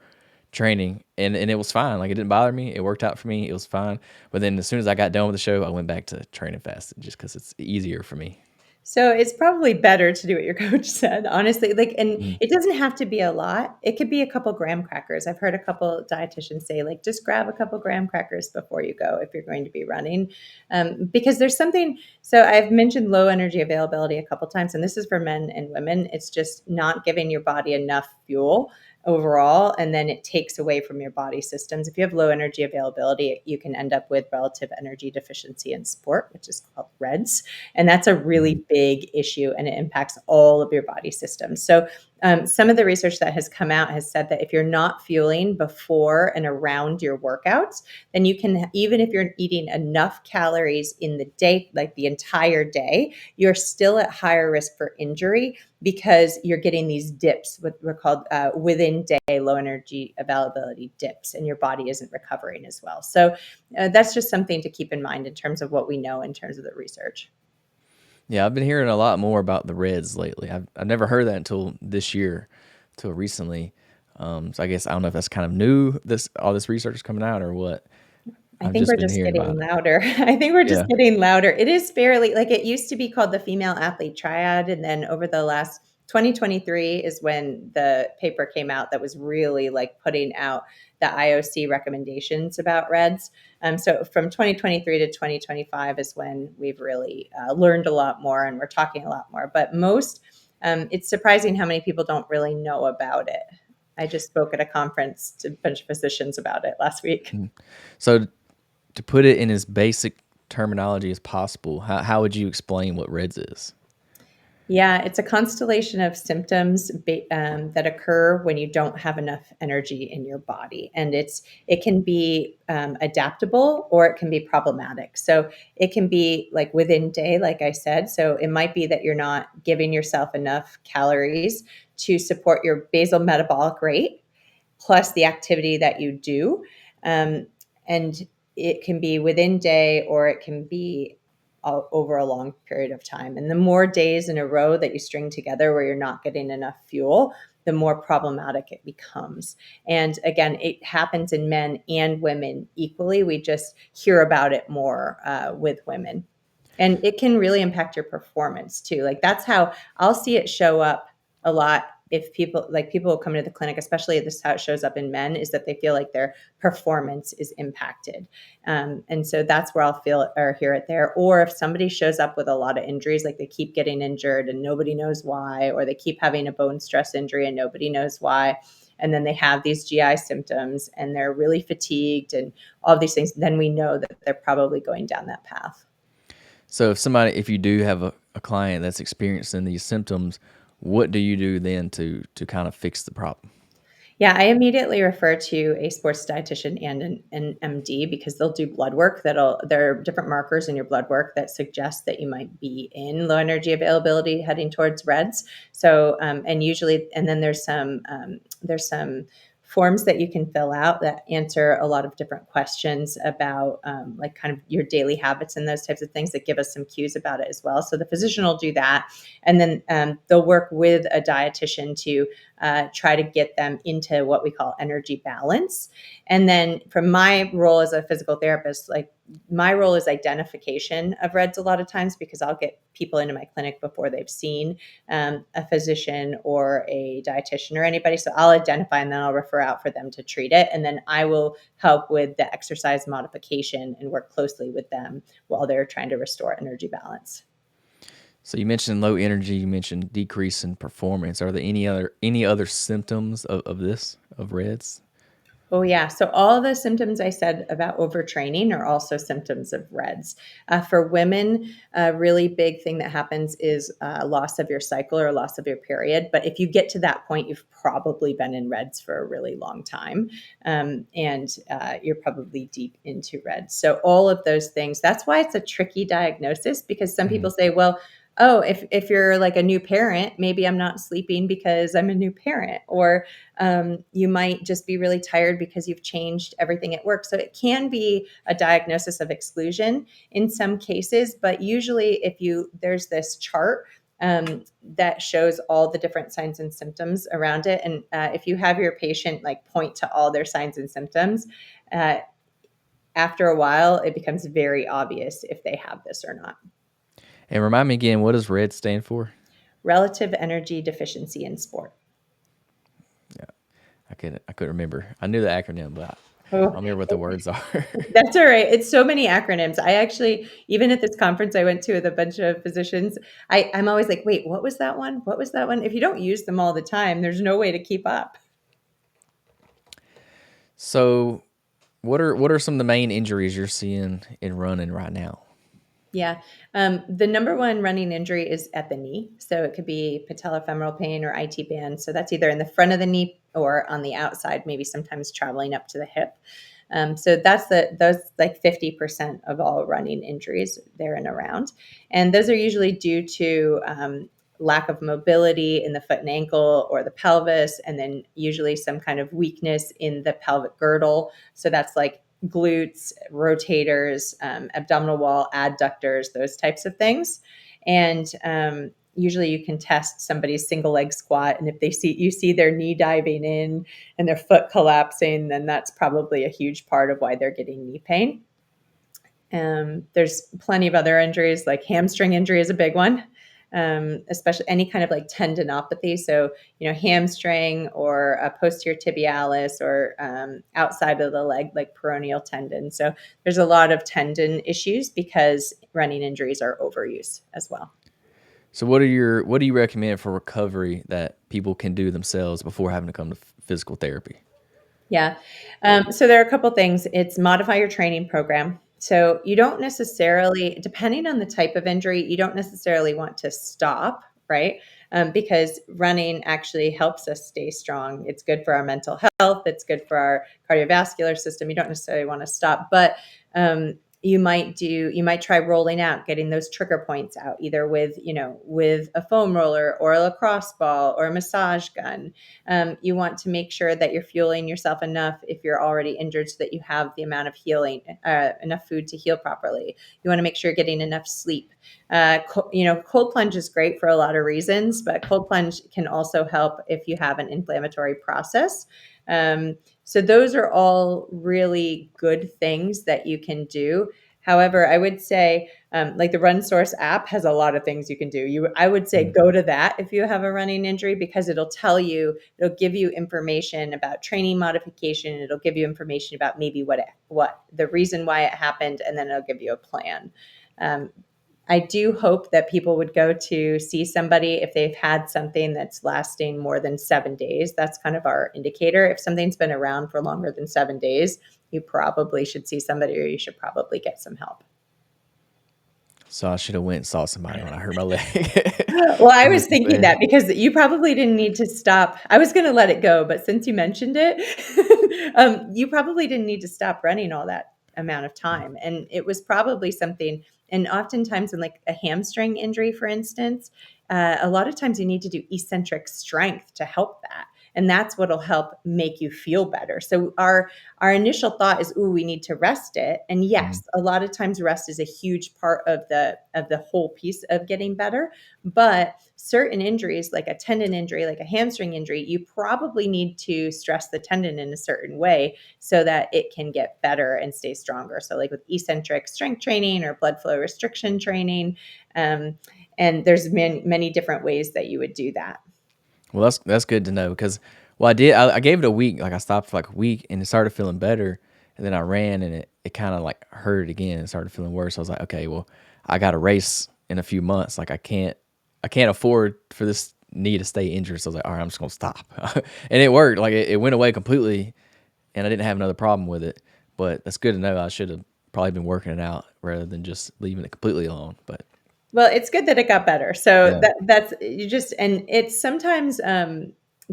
training and it was fine. Like it didn't bother me. It worked out for me. It was fine. But then as soon as I got done with the show, I went back to training fasted just because it's easier for me.
So it's probably better to do what your coach said, honestly. Like, and
Mhm.
it doesn't have to be a lot. It could be a couple graham crackers. I've heard a couple dietitians say, like, just grab a couple graham crackers before you go if you're going to be running, because there's something. So I've mentioned low energy availability a couple times, and this is for men and women. It's just not giving your body enough fuel overall, and then it takes away from your body systems. If you have low energy availability, you can end up with relative energy deficiency in sport, which is called REDS, and that's a
Mhm.
really big issue and it impacts all of your body systems. So, some of the research that has come out has said that if you're not fueling before and around your workouts, then you can, even if you're eating enough calories in the day, like the entire day, you're still at higher risk for injury because you're getting these dips, what we're called within day low energy availability dips, and your body isn't recovering as well. So, that's just something to keep in mind in terms of what we know in terms of the research.
Yeah, I've been hearing a lot more about the Reds lately. I've never heard that until this year, till recently. So I guess I don't know if that's kind of new. This all this research is coming out or what.
I
I've
think
just
we're
been
just
hearing
getting
about it.
louder. I think we're just
Yeah.
getting louder. It is fairly like it used to be called the female athlete triad. And then over the last 2023 is when the paper came out that was really like putting out the IOC recommendations about REDS. So from 2023 to 2025 is when we've really learned a lot more and we're talking a lot more. But it's surprising how many people don't really know about it. I just spoke at a conference to a bunch of physicians about it last week.
Mhm. So to put it in as basic terminology as possible, how would you explain what Reds is?
Yeah, it's a constellation of symptoms that occur when you don't have enough energy in your body, and it can be adaptable or it can be problematic. So it can be like within day, like I said. So it might be that you're not giving yourself enough calories to support your basal metabolic rate, plus the activity that you do. And it can be within day or it can be over a long period of time. And the more days in a row that you string together where you're not getting enough fuel, the more problematic it becomes. And again, it happens in men and women equally. We just hear about it more with women. And it can really impact your performance too. Like that's how I'll see it show up a lot. If people will come into the clinic, especially this is how it shows up in men, is that they feel like their performance is impacted. And so that's where I'll feel it or hear it there. Or if somebody shows up with a lot of injuries, like they keep getting injured and nobody knows why, or they keep having a bone stress injury and nobody knows why, and then they have these GI symptoms and they're really fatigued and all these things, then we know that they're probably going down that path.
So if you do have a client that's experiencing these symptoms, what do you do then to kind of fix the problem?
Yeah, I immediately refer to a sports dietitian and an MD because they'll do blood work there are different markers in your blood work that suggest that you might be in low energy availability heading towards REDS. So, and usually, and then there's some forms that you can fill out that answer a lot of different questions about like kind of your daily habits and those types of things that give us some cues about it as well. So the physician will do that. And then they'll work with a dietitian to try to get them into what we call energy balance. And then from my role as a physical therapist, like my role is identification of REDS a lot of times because I'll get people into my clinic before they've seen a physician or a dietitian or anybody. So I'll identify and then I'll refer out for them to treat it. And then I will help with the exercise modification and work closely with them while they're trying to restore energy balance.
So you mentioned low energy, you mentioned decrease in performance. Are there any other symptoms of this of REDS?
Oh, yeah. So all the symptoms I said about overtraining are also symptoms of REDS. For women, a really big thing that happens is loss of your cycle or loss of your period. But if you get to that point, you've probably been in REDS for a really long time. And you're probably deep into REDS. So all of those things, that's why it's a tricky diagnosis because some
Mhm.
people say, well, oh, if you're like a new parent, maybe I'm not sleeping because I'm a new parent, or you might just be really tired because you've changed everything at work. So it can be a diagnosis of exclusion in some cases, but usually there's this chart that shows all the different signs and symptoms around it. And if you have your patient like point to all their signs and symptoms, uh, after a while, it becomes very obvious if they have this or not.
And remind me again, what does RED stand for?
Relative energy deficiency in sport.
Yeah, I couldn't remember. I knew the acronym, but I
Oh,
don't remember what the words are.
that's all right. It's so many acronyms. I actually, even at this conference I went to with a bunch of physicians, I'm always like, wait, what was that one? What was that one? If you don't use them all the time, there's no way to keep up.
So, what are some of the main injuries you're seeing in running right now?
Yeah. The number one running injury is at the knee. So it could be patellofemoral pain or IT band. So that's either in the front of the knee or on the outside, maybe sometimes traveling up to the hip. So those like 50% of all running injuries there and around. And those are usually due to lack of mobility in the foot and ankle or the pelvis, and then usually some kind of weakness in the pelvic girdle. So that's like glutes, rotators, abdominal wall, adductors, those types of things. And usually you can test somebody's single leg squat. And if you see their knee diving in and their foot collapsing, then that's probably a huge part of why they're getting knee pain. There's plenty of other injuries, like hamstring injury is a big one, especially any kind of like tendinopathy. So, hamstring or a posterior tibialis or outside of the leg, like peroneal tendon. So, there's a lot of tendon issues because running injuries are overuse as well.
So, what do you recommend for recovery that people can do themselves before having to come to physical therapy?
Yeah. So there are a couple things. It's modify your training program. So you don't necessarily, depending on the type of injury, you don't necessarily want to stop, right? Because running actually helps us stay strong. It's good for our mental health. It's good for our cardiovascular system. You don't necessarily want to stop, but you might try rolling out, getting those trigger points out, either with a foam roller or a lacrosse ball or a massage gun. You want to make sure that you're fueling yourself enough if you're already injured so that you have the amount of healing, enough food to heal properly. You want to make sure you're getting enough sleep. Cold plunge is great for a lot of reasons, but cold plunge can also help if you have an inflammatory process. So those are all really good things that you can do. However, I would say, like the RunSource app has a lot of things you can do. I would say
Mhm.
go to that if you have a running injury, because it'll give you information about training modification. It'll give you information about maybe what the reason why it happened, and then it'll give you a plan. Um, I do hope that people would go to see somebody if they've had something that's lasting more than 7 days. That's kind of our indicator. If something's been around for longer than 7 days, you probably should see somebody, or you should probably get some help.
So I should have went and saw somebody when I hurt my leg.
Well, I
Is what
was
you're
thinking
saying?
that because you probably didn't need to stop. I was going to let it go, but since you mentioned it, you probably didn't need to stop running all that amount of time. And it was probably something, and oftentimes in like a hamstring injury, for instance, a lot of times you need to do eccentric strength to help that. And that's what'll help make you feel better. So our initial thought is, "Ooh, we need to rest it." And
Mhm.
yes, a lot of times rest is a huge part of the whole piece of getting better. But certain injuries, like a tendon injury, like a hamstring injury, you probably need to stress the tendon in a certain way so that it can get better and stay stronger. So, like with eccentric strength training or blood flow restriction training, um, and there's many different ways that you would do that.
Well, that's good to know because well, I gave it a week. Like I stopped for like a week and it started feeling better, and then I ran and it kind of like hurt again and started feeling worse. I was like, okay, well, I got a race in a few months. Like I can't afford for this knee to stay injured. So I was like, all right, I'm just gonna stop, and it worked. Like it went away completely, and I didn't have another problem with it. But that's good to know. I should have probably been working it out rather than just leaving it completely alone. But
Well, it's good that it got better. So
yeah.
that's you just, and it's sometimes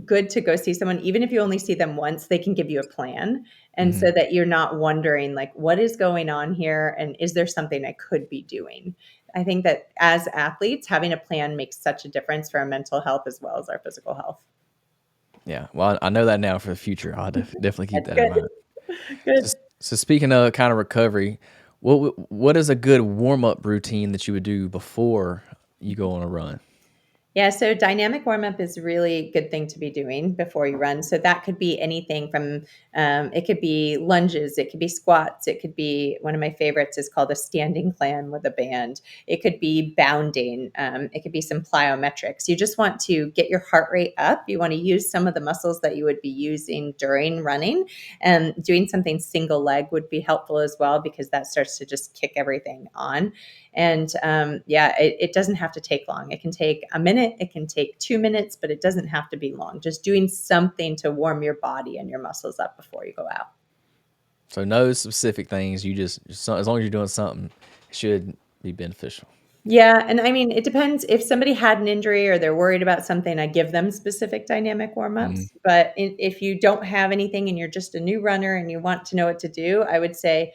good to go see someone, even if you only see them once. They can give you a plan, and
Mhm.
so that you're not wondering like, what is going on here, and is there something I could be doing? I think that as athletes, having a plan makes such a difference for our mental health as well as our physical health.
Yeah. Well, I know that now for the future. I'll definitely keep
That's
that in mind.
good. Good.
So speaking of kind of recovery, what is a good warm up routine that you would do before you go on a run?
Yeah, so dynamic warm up is a really good thing to be doing before you run. So that could be anything from it could be lunges, it could be squats, it could be one of my favorites is called a standing climb with a band. It could be bounding, it could be some plyometrics. You just want to get your heart rate up. You want to use some of the muscles that you would be using during running, and doing something single leg would be helpful as well because that starts to just kick everything on. And yeah, it doesn't have to take long. It can take a minute, it can take 2 minutes, but it doesn't have to be long. Just doing something to warm your body and your muscles up before you go out.
So no specific things. You just as long as you're doing something, it should be beneficial.
Yeah, and I mean, it depends. If somebody had an injury or they're worried about something, I give them specific dynamic
Mhm.
warm-ups. But if you don't have anything and you're just a new runner and you want to know what to do, I would say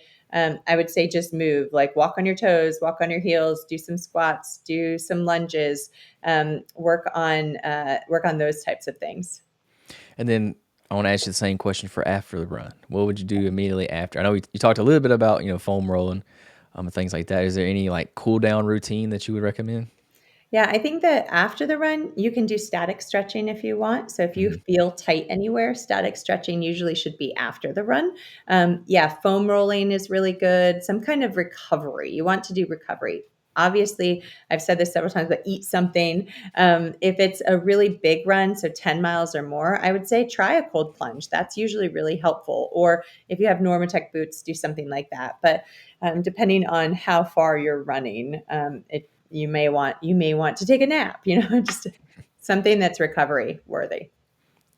just move, like walk on your toes, walk on your heels, do some squats, do some lunges, work on those types of things.
And then I want to ask you the same question for after the run. What would you do immediately after? I know you talked a little bit about foam rolling, and things like that. Is there any like cool down routine that you would recommend?
Yeah, I think that after the run, you can do static stretching if you want. So if you
Mhm.
feel tight anywhere, static stretching usually should be after the run. Yeah, foam rolling is really good. Some kind of recovery. You want to do recovery. Obviously, I've said this several times, but eat something. If it's a really big run, so 10 miles or more, I would say try a cold plunge. That's usually really helpful. Or if you have Normatec boots, do something like that. But depending on how far you're running, you may want to take a nap, just something that's recovery worthy.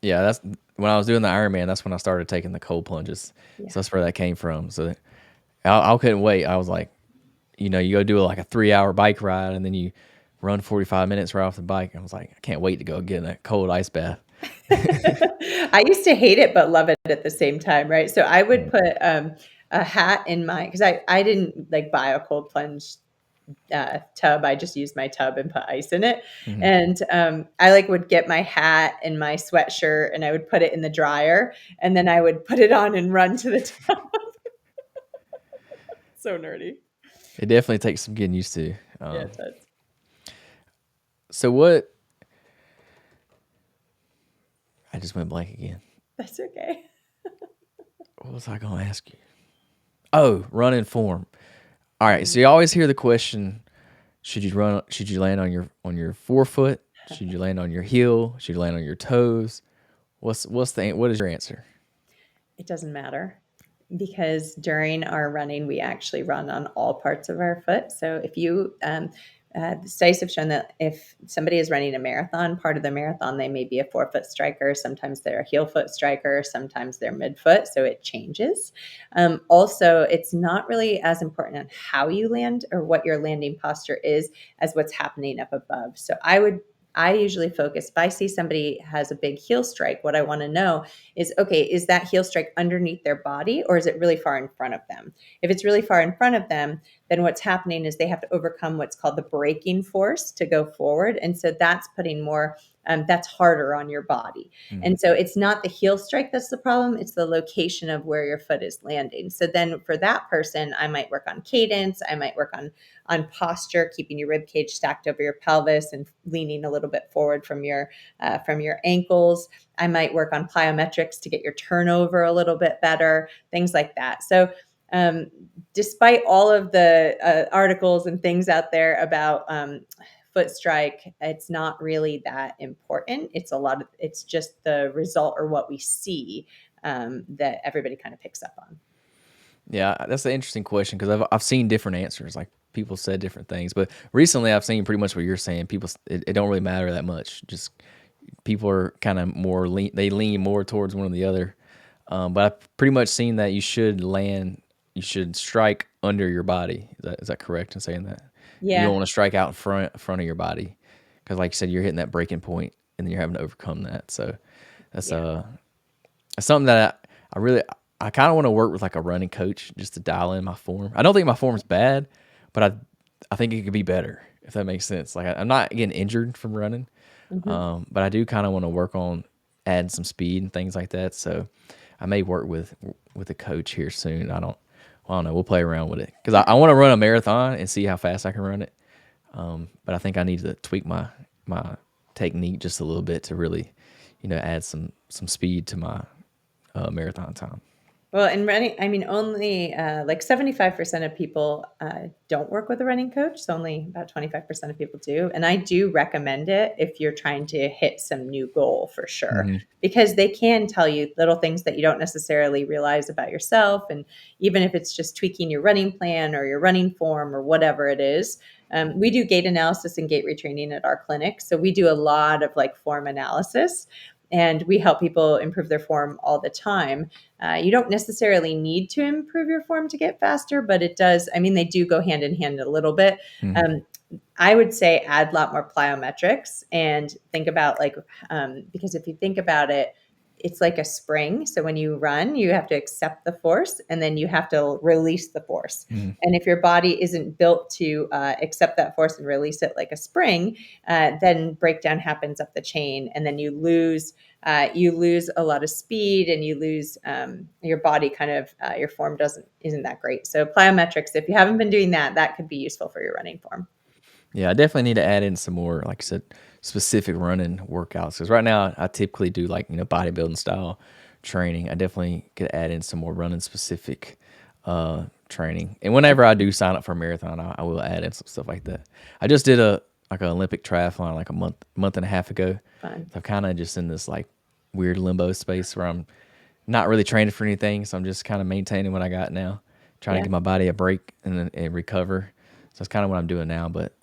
Yeah, that's when I was doing the Ironman. That's when I started taking the cold plunges.
Yeah.
So that's where that came from. So I couldn't wait. I was like, you go do like a 3 hour bike ride and then you run 45 minutes right off the bike. I was like, I can't wait to go get in a cold ice bath.
I used to hate it, but love it at the same time, right? So I would
Mm.
put a hat in my, because I didn't like buy a cold plunge tub. I just used my tub and put ice in it.
Mhm.
And I like would get my hat and my sweatshirt and I would put it in the dryer and then I would put it on and run to the tub. So nerdy.
It definitely takes some getting used to.
Yeah, it does.
So what? I just went blank again.
That's okay.
What was I going to ask you? Oh, running form. All right. So
Mhm.
you always hear the question: should you run? Should you land on your forefoot? Should you land on your heel? Should you land on your toes? What is your answer?
It doesn't matter because during our running, we actually run on all parts of our foot. So if you, the studies have shown that if somebody is running a marathon, part of the marathon, they may be a forefoot striker. Sometimes they're a heel foot striker. Sometimes they're midfoot. So it changes. Also, it's not really as important on how you land or what your landing posture is as what's happening up above. So I usually focus if I see somebody has a big heel strike, what I want to know is okay, is that heel strike underneath their body or is it really far in front of them? If it's really far in front of them, then what's happening is they have to overcome what's called the braking force to go forward. And so that's putting more, that's harder on your body.
Mm,
And so it's not the heel strike that's the problem, it's the location of where your foot is landing. So then for that person, I might work on cadence, I might work on posture, keeping your rib cage stacked over your pelvis and leaning a little bit forward from your ankles. I might work on plyometrics to get your turnover a little bit better, things like that. So, um, despite all of the articles and things out there about foot strike, it's not really that important. It's just the result or what we see that everybody kind of picks up on.
yeah, that's an interesting question because I've seen different answers. Like people said different things, but recently I've seen pretty much what you're saying. It don't really matter that much. Just people are kind of they lean more towards one or the other. But I've pretty much seen that you should strike under your body. Is that correct in saying that? You don't
Yeah,
want to strike out in front of your body because, like you said, you're hitting that breaking point and then you're having to overcome that. So that's
yeah.
that's something that I kind of want to work with like a running coach just to dial in my form. I don't think my form's bad, but I think it could be better if that makes sense. Like I'm not getting injured from running,
Mhm.
but I do kind of want to work on adding some speed and things like that. So I may work with a coach here soon. I don't know. We'll play around with it because I want to run a marathon and see how fast I can run it. But I think I need to tweak my technique just a little bit to really, add some speed to my marathon time.
Well, in running, I mean, only like 75% of people don't work with a running coach. So only about 25% of people do. And I do recommend it if you're trying to hit some new goal for sure,
Hmm.
because they can tell you little things that you don't necessarily realize about yourself. And even if it's just tweaking your running plan or your running form or whatever it is, we do gait analysis and gait retraining at our clinic. So we do a lot of like form analysis and we help people improve their form all the time. You don't necessarily need to improve your form to get faster, but it does. I mean, they do go hand in hand a little bit.
Hmm.
Um, I would say add a lot more plyometrics and think about like, because if you think about it, it's like a spring. So when you run, you have to accept the force and then you have to release the force.
Hmm.
And if your body isn't built to accept that force and release it like a spring, then breakdown happens up the chain and then you lose a lot of speed and you lose your body kind of your form isn't that great. So plyometrics, if you haven't been doing that, that could be useful for your running form.
Yeah, I definitely need to add in some more, like I said, specific running workouts. Because right now, I typically do like bodybuilding style training. I definitely could add in some more running specific training. And whenever I do sign up for a marathon, I will add in some stuff like that. I just did a like an Olympic triathlon like a month and a half ago.
Fun.
So I'm kind of just in this like weird limbo space where I'm not really training for anything. So I'm just kind of maintaining what I got now, trying to
Yeah.
give my body a break and recover. So that's kind of what I'm doing now. But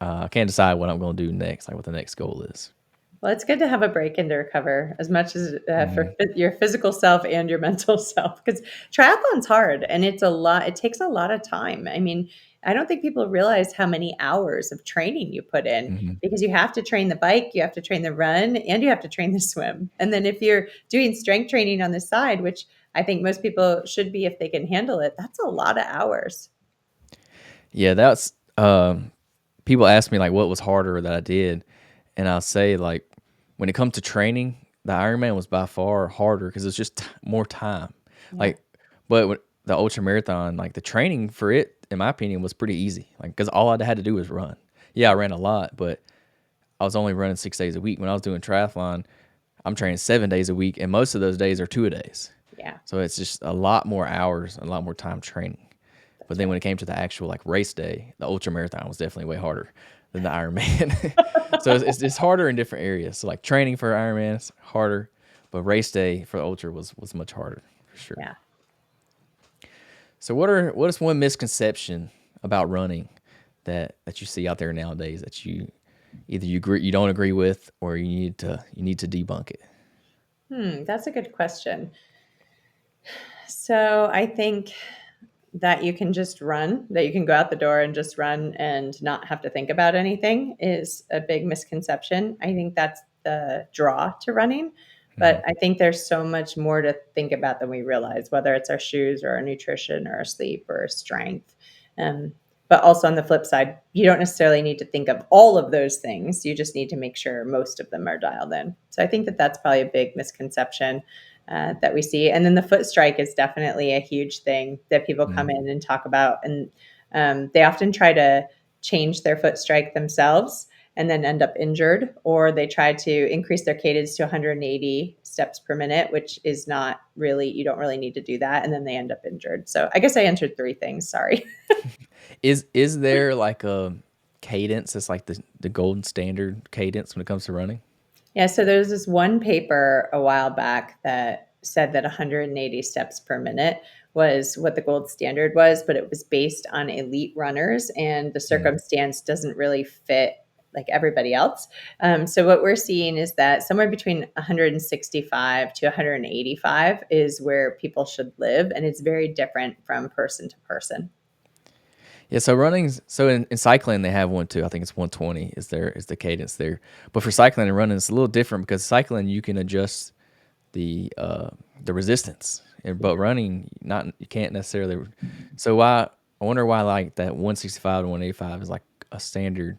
I can't decide what I'm going to do next, like what the next goal is.
Well, it's good to have a break and to recover as much as for
Hmm.
your physical self and your mental self because triathlon's hard and it's a lot. It takes a lot of time. I mean, I don't think people realize how many hours of training you put in
Hmm.
because you have to train the bike, you have to train the run, and you have to train the swim. And then if you're doing strength training on the side, which I think most people should be if they can handle it, that's a lot of hours.
Yeah, that's people ask me like what was harder that I did, and I'll say like when it comes to training, the Ironman was by far harder because it's just more time.
Yeah.
Like, but the ultra marathon, like the training for it in my opinion, was pretty easy. Like, because all I had to do was run. Yeah, I ran a lot, but I was only running 6 days a week. When I was doing triathlon, I'm training 7 days a week, and most of those days are 2 a days.
Yeah,
So it's just a lot more hours, a lot more time training. But
that's
then
right.
when it came to the actual like race day, the ultra marathon was definitely way harder than the Ironman. So it's harder in different areas. So like training for Ironman is harder, but race day for the ultra was much harder for sure.
Yeah.
So what is one misconception about running that you see out there nowadays that you either you don't agree with or you need to debunk it?
That's a good question. So I think that you can just run, that you can go out the door and just run and not have to think about anything is a big misconception. I think that's the draw to running.
Hmm.
But I think there's so much more to think about than we realize, whether it's our shoes or our nutrition or our sleep or our strength. Um, but also on the flip side, you don't necessarily need to think of all of those things. You just need to make sure most of them are dialed in. So I think that that's probably a big misconception that we see. And then the foot strike is definitely a huge thing that people come in and talk about. And they often try to change their foot strike themselves and then end up injured, or they try to increase their cadence to 180 steps per minute, which is not really, you don't really need to do that. And then they end up injured. So I guess I answered three things. Sorry.
Is there like a cadence that's like the golden standard cadence when it comes to running?
Yeah, so there's this one paper a while back that said that 180 steps per minute was what the gold standard was, but it was based on elite runners, and the
Mm.
circumstance doesn't really fit like everybody else. So what we're seeing is that somewhere between 165 to 185 is where people should live, and it's very different from person to person.
Yeah, so in cycling they have one too. I think it's 120 is the cadence there. But for cycling and running, it's a little different because cycling you can adjust the resistance, but running not you can't necessarily. So why I wonder why like that 165 to 185 is like a standard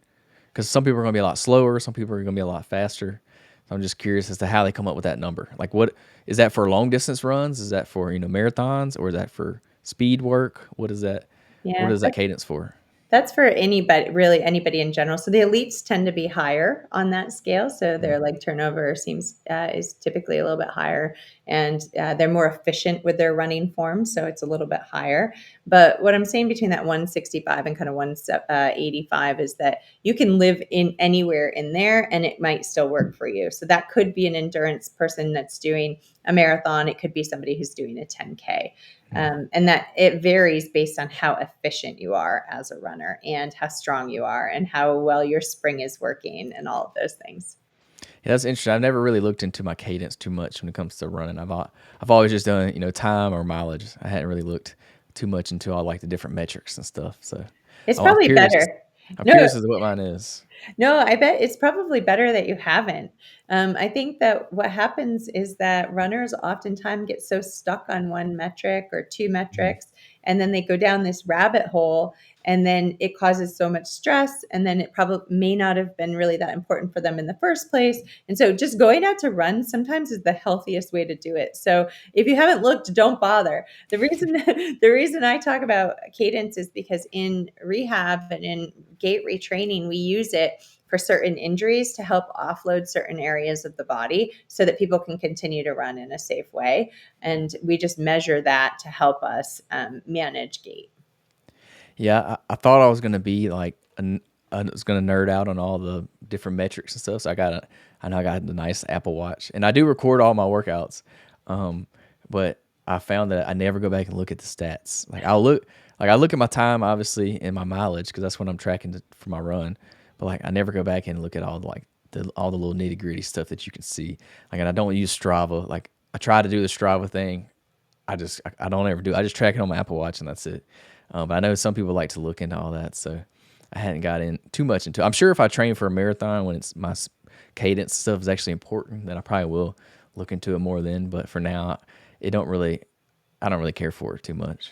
because some people are going to be a lot slower, some people are going to be a lot faster. So I'm just curious as to how they come up with that number. Like, what is that for long distance runs? Is that for marathons, or is that for speed work? What is that? What
Yeah,
is that cadence for?
that's for anybody, really anybody in general. So the elites tend to be higher on that scale. So their
Mm.
leg turnover seems is typically a little bit higher, and they're more efficient with their running form. So it's a little bit higher. But what I'm saying between that 165 and kind of 185 is that you can live in anywhere in there, and it might still work for you. So that could be an endurance person that's doing a marathon. It could be somebody who's doing a 10K.
Mm.
And that it varies based on how efficient you are as a runner and how strong you are and how well your spring is working and all of those things.
Yeah, that's interesting. I've never really looked into my cadence too much when it comes to running. I've always just done time or mileage. I hadn't really looked too much into all like the different metrics and stuff. So
It's
I'm
probably
curious.
better.
I'm
No,
curious as to what mine is.
no, I bet it's probably better that you haven't. I think that what happens is that runners oftentimes get so stuck on one metric or two
Mhm.
metrics, and then they go down this rabbit hole, and then it causes so much stress, and then it probably may not have been really that important for them in the first place. And so, just going out to run sometimes is the healthiest way to do it. So, if you haven't looked, don't bother. The reason the reason I talk about cadence is because in rehab and in gait retraining, we use it for certain injuries to help offload certain areas of the body so that people can continue to run in a safe way. And we just measure that to help us manage gait.
Yeah, I thought I was gonna be like I was gonna nerd out on all the different metrics and stuff. So I know I got the nice Apple Watch, and I do record all my workouts. Um, but I found that I never go back and look at the stats. Like I look at my time, obviously, and my mileage because that's what I'm tracking for my run. But like I never go back and look at all the like all the little nitty gritty stuff that you can see. Like, and I don't use Strava. Like I try to do the Strava thing. I don't ever do. I just track it on my Apple Watch and that's it. But I know some people like to look into all that, so I hadn't got in too much into it. I'm sure if I train for a marathon when it's cadence stuff is actually important, then I probably will look into it more then. But for now, it don't really. I don't really care for it too much.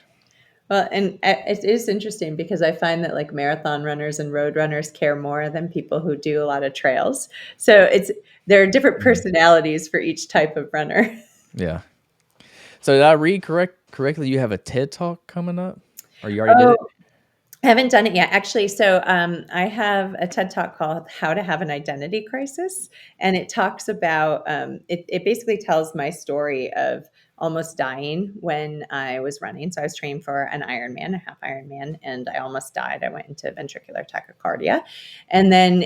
Well, and it is interesting because I find that like marathon runners and road runners care more than people who do a lot of trails. So there are different
Mhm.
personalities for each type of runner.
Yeah. So did I read correctly? You have a TED talk coming up, or you already did
Oh,
it?
I haven't done it yet, actually. So, I have a TED Talk called "How to Have an Identity Crisis," and it talks about, it basically tells my story of almost dying when I was running. So I was training for an Ironman, a half Ironman, and I almost died. I went into ventricular tachycardia, and then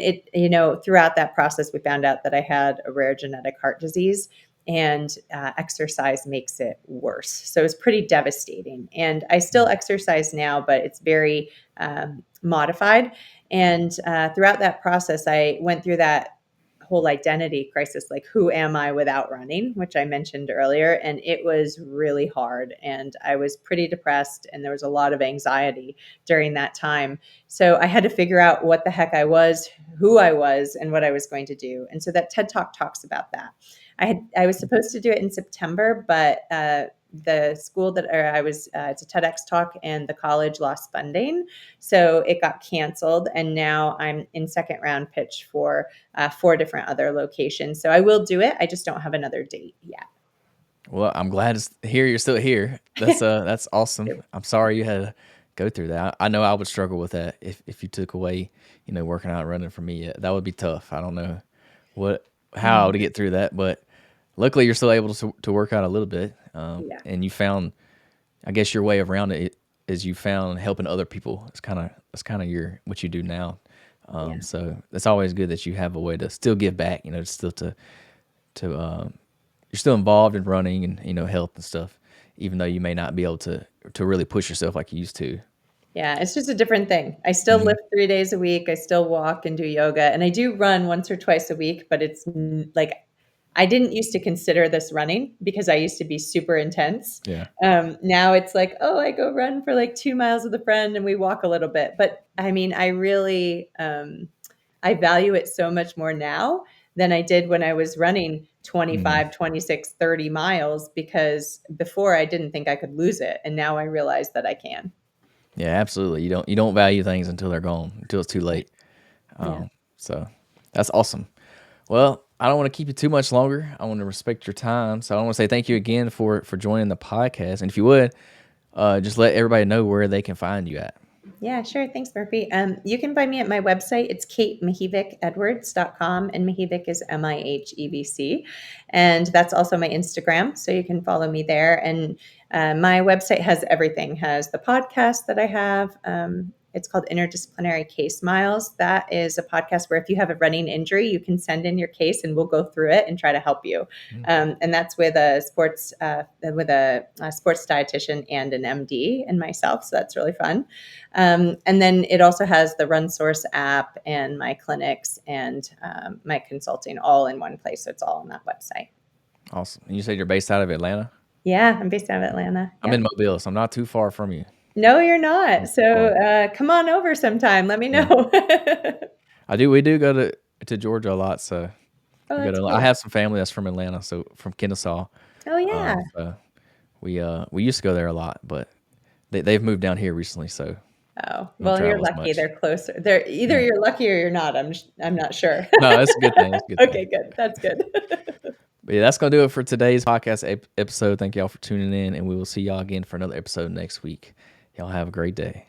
throughout that process, we found out that I had a rare genetic heart disease, and exercise makes it worse. So it's pretty devastating. And I still
Mm.
exercise now, but it's very modified. And throughout that process, I went through that whole identity crisis, like, who am I without running, which I mentioned earlier. And it was really hard. And I was pretty depressed, and there was a lot of anxiety during that time. So I had to figure out what the heck I was, who I was, and what I was going to do. And so that TED Talk talks about that. I was supposed to do it in September, but the school that I was, it's a TEDx talk, and the college lost funding, so it got canceled. And now I'm in second round pitch for 4 different other locations. So I will do it. I just don't have another date yet.
Well, I'm glad to hear you're still here. That's awesome. I'm sorry you had to go through that. I know I would struggle with that if you took away, working out and running from me. That would be tough. I don't know what how
Mm,
to get through that, but luckily you're still able to work out a little bit.
yeah,
And you found, I guess your way around it is you found helping other people. It's kind of your what you do now.
yeah.
So it's always good that you have a way to still give back. Still to you're still involved in running and health and stuff, even though you may not be able to really push yourself like you used to.
Yeah, it's just a different thing. I still
Hmm.
lift 3 days a week, I still walk and do yoga, and I do run once or twice a week, but it's n like, I didn't used to consider this running because I used to be super intense.
Yeah.
Now it's like, "Oh, I go run for, like, 2 miles with a friend, and we walk a little bit." But, I mean, I really, I value it so much more now than I did when I was running
Mm.
25, 26, 30 miles, because before I didn't think I could lose it, and now I realize that I can.
Yeah, absolutely. You don't value things until they're gone, until it's too
Yeah.
late.
Yeah.
So that's awesome. Well, I don't want to keep you too much longer. I want to respect your time. So I want to say thank you again for joining the podcast. And if you would, just let everybody know where they can find you at.
Yeah, sure. Thanks, Murphy. You can find me at my website. It's katemihevicedwards.com, and Mihevic is Mihevc. And that's also my Instagram. So you can follow me there. And my website has everything, has the podcast that I have. It's called Interdisciplinary Case Miles. That is a podcast where if you have a running injury, you can send in your case and we'll go through it and try to help you.
Mm.
And that's with a sports dietitian and an MD and myself. So that's really fun. And then it also has the RunSource app and my clinics and my consulting all in one place. So it's all on that website.
Awesome. And you said you're based out of Atlanta?
Yeah, I'm based out of Atlanta.
I'm in
Yep.
Mobile, so I'm not too far from you.
No, you're not.
Not too
So
far.
come on over sometime. Let me
Yeah.
know.
We do go to Georgia a lot, so
Oh,
we go
that's
to I
cool.
have some family that's from Atlanta, so from Kennesaw.
Oh, yeah.
So we used to go there a lot, but they've moved down here recently, so
Oh,
we don't
well, you're
travel as
lucky.
much.
They're closer. They're either
Yeah.
you're lucky or you're not. I'm not sure.
No, that's a good thing, that's a good thing.
Okay, good. That's good.
But yeah, that's gonna do it for today's podcast episode. Thank y'all for tuning in, and we will see y'all again for another episode next week. Y'all have a great day.